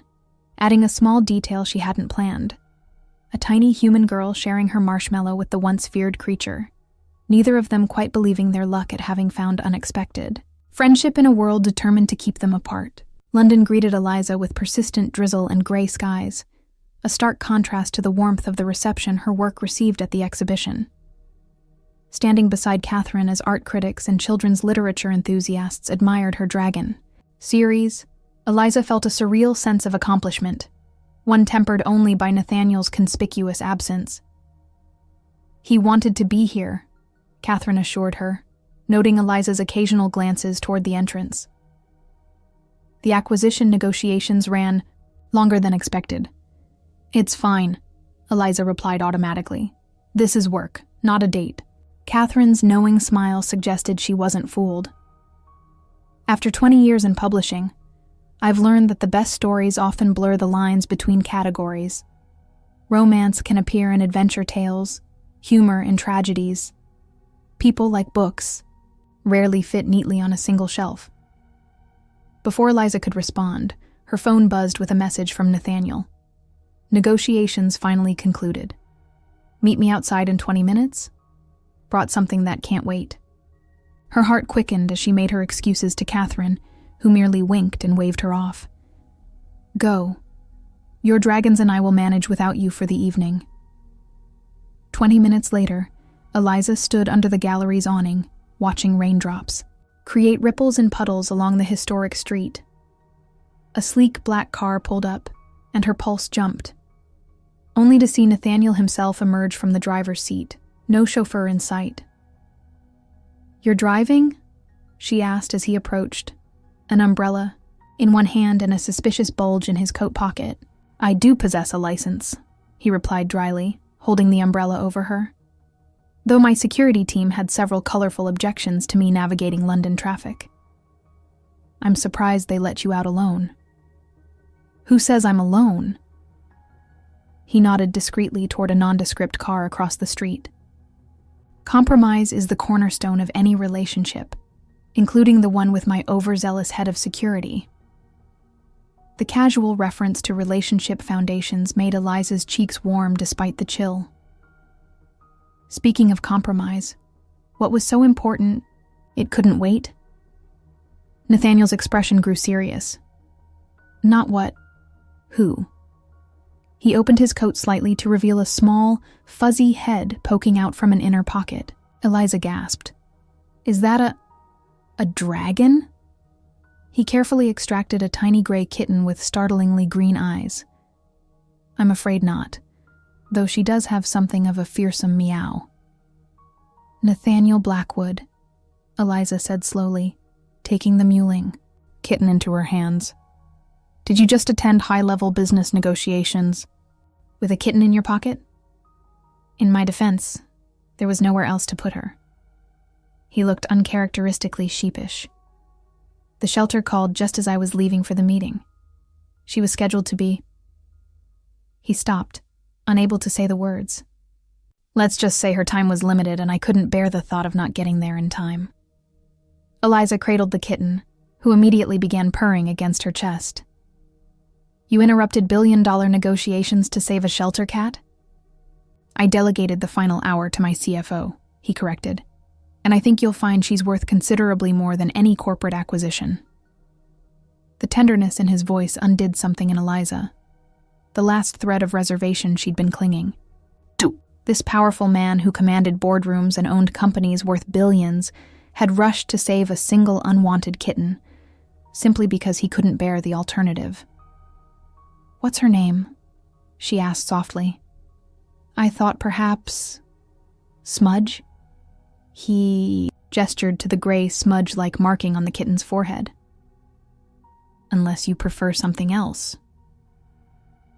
adding a small detail she hadn't planned. A tiny human girl sharing her marshmallow with the once feared creature, neither of them quite believing their luck at having found unexpected. Friendship in a world determined to keep them apart. London greeted Eliza with persistent drizzle and gray skies, a stark contrast to the warmth of the reception her work received at the exhibition. Standing beside Catherine as art critics and children's literature enthusiasts admired her dragon series, Eliza felt a surreal sense of accomplishment, one tempered only by Nathaniel's conspicuous absence. "He wanted to be here," Catherine assured her, noting Eliza's occasional glances toward the entrance. The acquisition negotiations ran longer than expected. "It's fine," Eliza replied automatically. "This is work, not a date." Catherine's knowing smile suggested she wasn't fooled. "After 20 years in publishing, I've learned that the best stories often blur the lines between categories. Romance can appear in adventure tales, humor in tragedies. People, like books, rarely fit neatly on a single shelf." Before Eliza could respond, her phone buzzed with a message from Nathaniel. Negotiations finally concluded. "Meet me outside in 20 minutes? Brought something that can't wait." Her heart quickened as she made her excuses to Catherine, who merely winked and waved her off. "Go. Your dragons and I will manage without you for the evening." 20 minutes later, Eliza stood under the gallery's awning, watching raindrops create ripples and puddles along the historic street. A sleek black car pulled up, and her pulse jumped, only to see Nathaniel himself emerge from the driver's seat, no chauffeur in sight. "You're driving?" she asked as he approached, an umbrella in one hand and a suspicious bulge in his coat pocket. "I do possess a license," he replied dryly, holding the umbrella over her. Though my security team had several colorful objections to me navigating London traffic. "I'm surprised they let you out alone." "Who says I'm alone?" He nodded discreetly toward a nondescript car across the street. "Compromise is the cornerstone of any relationship, including the one with my overzealous head of security." The casual reference to relationship foundations made Eliza's cheeks warm despite the chill. Speaking of compromise, what was so important it couldn't wait? Nathaniel's expression grew serious. "Not what, who?" He opened his coat slightly to reveal a small, fuzzy head poking out from an inner pocket. Eliza gasped. "Is that a dragon?" He carefully extracted a tiny gray kitten with startlingly green eyes. "I'm afraid not, though she does have something of a fearsome meow." "Nathaniel Blackwood," Eliza said slowly, taking the mewling kitten into her hands. "Did you just attend high-level business negotiations with a kitten in your pocket?" In my defense, there was nowhere else to put her. He looked uncharacteristically sheepish. "The shelter called just as I was leaving for the meeting. She was scheduled to be..." He stopped, unable to say the words. "Let's just say her time was limited and I couldn't bear the thought of not getting there in time." Eliza cradled the kitten, who immediately began purring against her chest. "You interrupted billion-dollar negotiations to save a shelter cat?" "I delegated the final hour to my CFO," he corrected, "and I think you'll find she's worth considerably more than any corporate acquisition." The tenderness in his voice undid something in Eliza, the last thread of reservation she'd been clinging. This powerful man who commanded boardrooms and owned companies worth billions had rushed to save a single unwanted kitten, simply because he couldn't bear the alternative. "What's her name?" she asked softly. "I thought perhaps... Smudge?" He gestured to the gray smudge-like marking on the kitten's forehead. "Unless you prefer something else."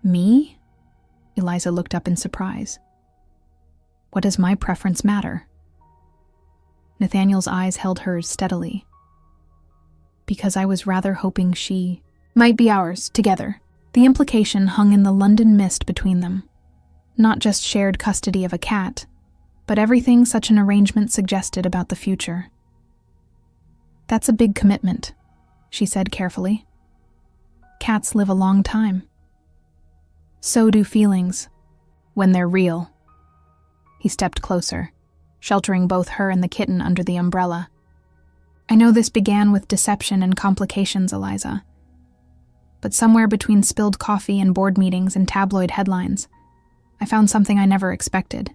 "Me?" Eliza looked up in surprise. "What does my preference matter?" Nathaniel's eyes held hers steadily. "Because I was rather hoping she might be ours, together." The implication hung in the London mist between them. Not just shared custody of a cat, but everything such an arrangement suggested about the future. "That's a big commitment," she said carefully. "Cats live a long time." "So do feelings, when they're real." He stepped closer, sheltering both her and the kitten under the umbrella. "I know this began with deception and complications, Eliza, but somewhere between spilled coffee and board meetings and tabloid headlines, I found something I never expected.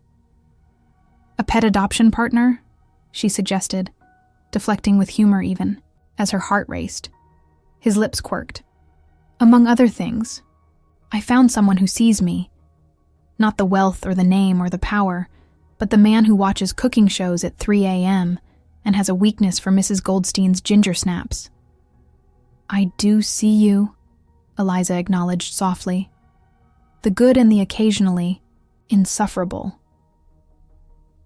A pet adoption partner? She suggested, deflecting with humor even, as her heart raced. His lips quirked. Among other things, I found someone who sees me. Not the wealth or the name or the power, but the man who watches cooking shows at 3 a.m. and has a weakness for Mrs. Goldstein's ginger snaps. I do see you, Eliza acknowledged softly. The good and the occasionally insufferable.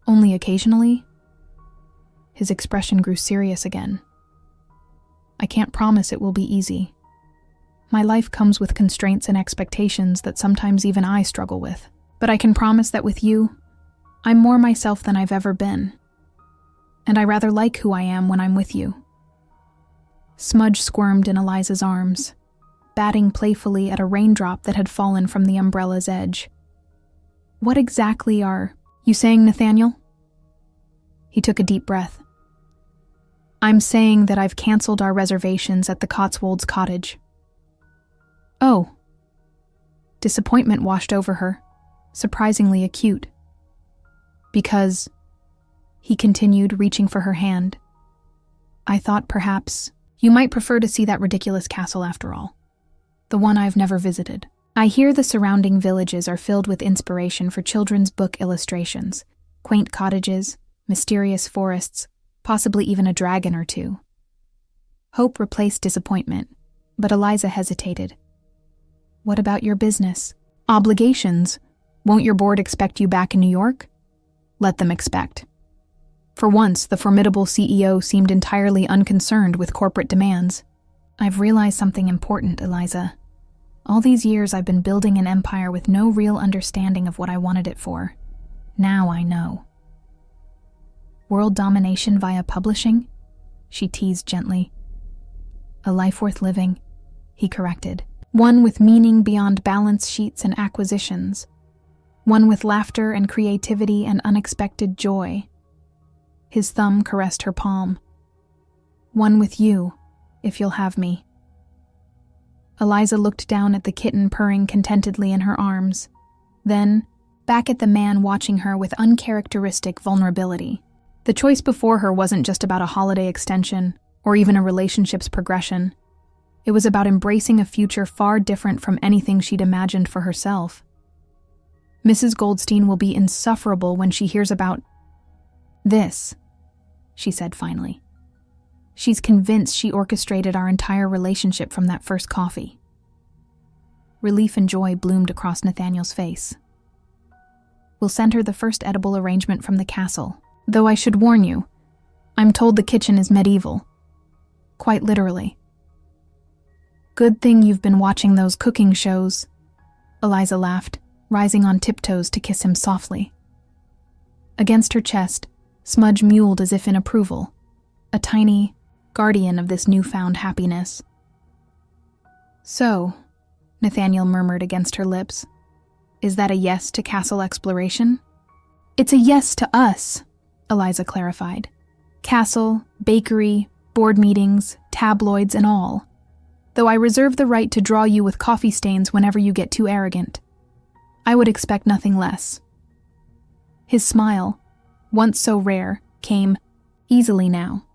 Only occasionally? His expression grew serious again. I can't promise it will be easy. My life comes with constraints and expectations that sometimes even I struggle with. But I can promise that with you, I'm more myself than I've ever been. And I rather like who I am when I'm with you. Smudge squirmed in Eliza's arms, batting playfully at a raindrop that had fallen from the umbrella's edge. What exactly are you saying, Nathaniel? He took a deep breath. I'm saying that I've canceled our reservations at the Cotswolds cottage. Oh. Disappointment washed over her, surprisingly acute. Because, he continued, reaching for her hand, I thought perhaps you might prefer to see that ridiculous castle after all. The one I've never visited. I hear the surrounding villages are filled with inspiration for children's book illustrations, quaint cottages, mysterious forests, possibly even a dragon or two. Hope replaced disappointment, but Eliza hesitated. What about your business? Obligations? Won't your board expect you back in New York? Let them expect. For once, the formidable CEO seemed entirely unconcerned with corporate demands. I've realized something important, Eliza. All these years I've been building an empire with no real understanding of what I wanted it for. Now I know. World domination via publishing? She teased gently. A life worth living, he corrected. One with meaning beyond balance sheets and acquisitions. One with laughter and creativity and unexpected joy. His thumb caressed her palm. One with you, if you'll have me. Eliza looked down at the kitten purring contentedly in her arms, then back at the man watching her with uncharacteristic vulnerability. The choice before her wasn't just about a holiday extension or even a relationship's progression. It was about embracing a future far different from anything she'd imagined for herself. Mrs. Goldstein will be insufferable when she hears about this, she said finally. She's convinced she orchestrated our entire relationship from that first coffee. Relief and joy bloomed across Nathaniel's face. We'll send her the first edible arrangement from the castle, though I should warn you, I'm told the kitchen is medieval. Quite literally. Good thing you've been watching those cooking shows, Eliza laughed, rising on tiptoes to kiss him softly. Against her chest, Smudge mewled as if in approval, a tiny guardian of this newfound happiness. So, Nathaniel murmured against her lips, is that a yes to castle exploration? It's a yes to us, Eliza clarified. Castle, bakery, board meetings, tabloids, and all. Though I reserve the right to draw you with coffee stains whenever you get too arrogant. I would expect nothing less. His smile, once so rare, came easily now.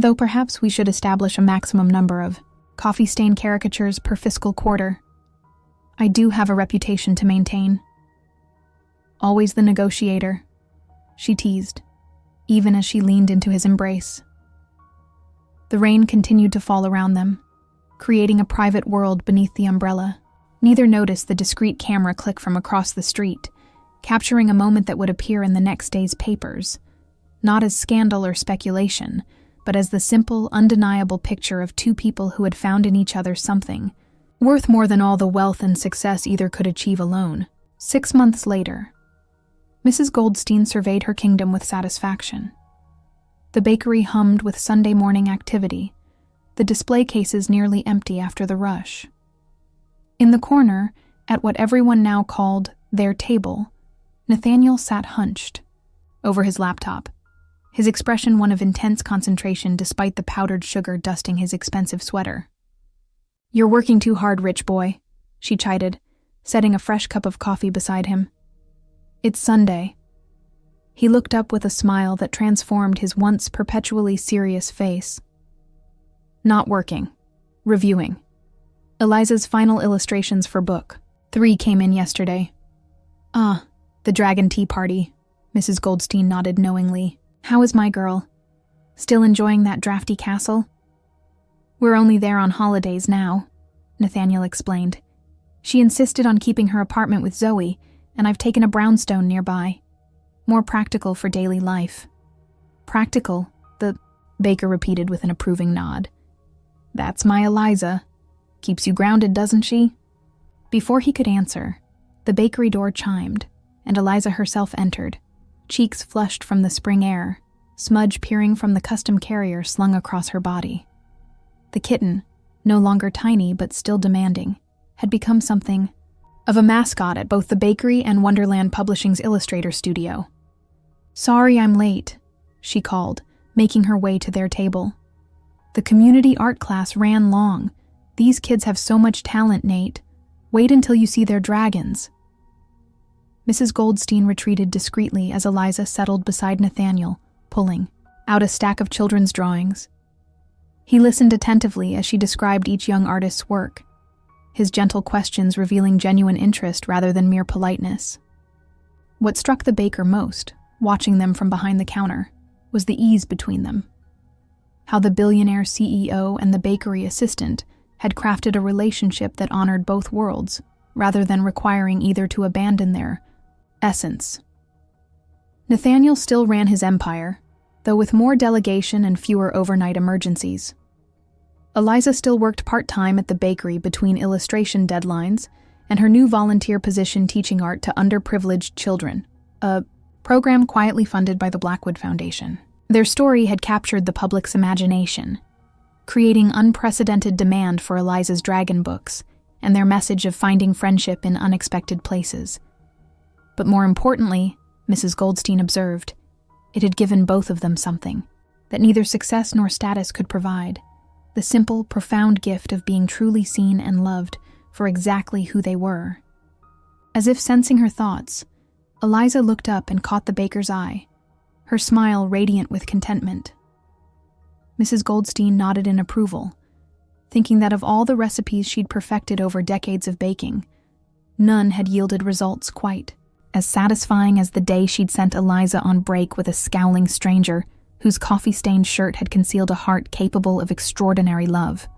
Though perhaps we should establish a maximum number of coffee stain caricatures per fiscal quarter. I do have a reputation to maintain. Always the negotiator, she teased, even as she leaned into his embrace. The rain continued to fall around them, creating a private world beneath the umbrella. Neither noticed the discreet camera click from across the street, capturing a moment that would appear in the next day's papers, not as scandal or speculation, but as the simple, undeniable picture of two people who had found in each other something, worth more than all the wealth and success either could achieve alone. 6 months later, Mrs. Goldstein surveyed her kingdom with satisfaction. The bakery hummed with Sunday morning activity, the display cases nearly empty after the rush. In the corner, at what everyone now called their table, Nathaniel sat hunched, over his laptop, his expression one of intense concentration despite the powdered sugar dusting his expensive sweater. "You're working too hard, rich boy," she chided, setting a fresh cup of coffee beside him. "It's Sunday." He looked up with a smile that transformed his once perpetually serious face. "Not working. Reviewing. Eliza's final illustrations for book 3 came in yesterday." "Ah, the Dragon Tea Party," Mrs. Goldstein nodded knowingly. "How is my girl? Still enjoying that drafty castle?" "We're only there on holidays now," Nathaniel explained. "She insisted on keeping her apartment with Zoe, and I've taken a brownstone nearby. More practical for daily life." "Practical," the baker repeated with an approving nod. "That's my Eliza. Keeps you grounded, doesn't she?" Before he could answer, the bakery door chimed, and Eliza herself entered, cheeks flushed from the spring air, smudge peering from the custom carrier slung across her body. The kitten, no longer tiny but still demanding, had become something of a mascot at both the bakery and Wonderland Publishing's illustrator studio. "Sorry I'm late," she called, making her way to their table. "The community art class ran long. These kids have so much talent, Nate. Wait until you see their dragons." Mrs. Goldstein retreated discreetly as Eliza settled beside Nathaniel, pulling out a stack of children's drawings. He listened attentively as she described each young artist's work, his gentle questions revealing genuine interest rather than mere politeness. What struck the baker most, watching them from behind the counter, was the ease between them. How the billionaire CEO and the bakery assistant had crafted a relationship that honored both worlds, rather than requiring either to abandon their essence. Nathaniel still ran his empire, though with more delegation and fewer overnight emergencies. Eliza still worked part-time at the bakery between illustration deadlines and her new volunteer position teaching art to underprivileged children, a program quietly funded by the Blackwood Foundation. Their story had captured the public's imagination, creating unprecedented demand for Eliza's dragon books and their message of finding friendship in unexpected places. But more importantly, Mrs. Goldstein observed, it had given both of them something that neither success nor status could provide: the simple, profound gift of being truly seen and loved for exactly who they were. As if sensing her thoughts, Eliza looked up and caught the baker's eye, her smile radiant with contentment. Mrs. Goldstein nodded in approval, thinking that of all the recipes she'd perfected over decades of baking, none had yielded results quite as satisfying as the day she'd sent Eliza on break with a scowling stranger whose coffee-stained shirt had concealed a heart capable of extraordinary love.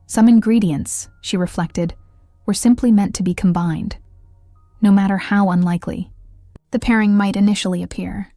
Some ingredients, she reflected, were simply meant to be combined, no matter how unlikely the pairing might initially appear.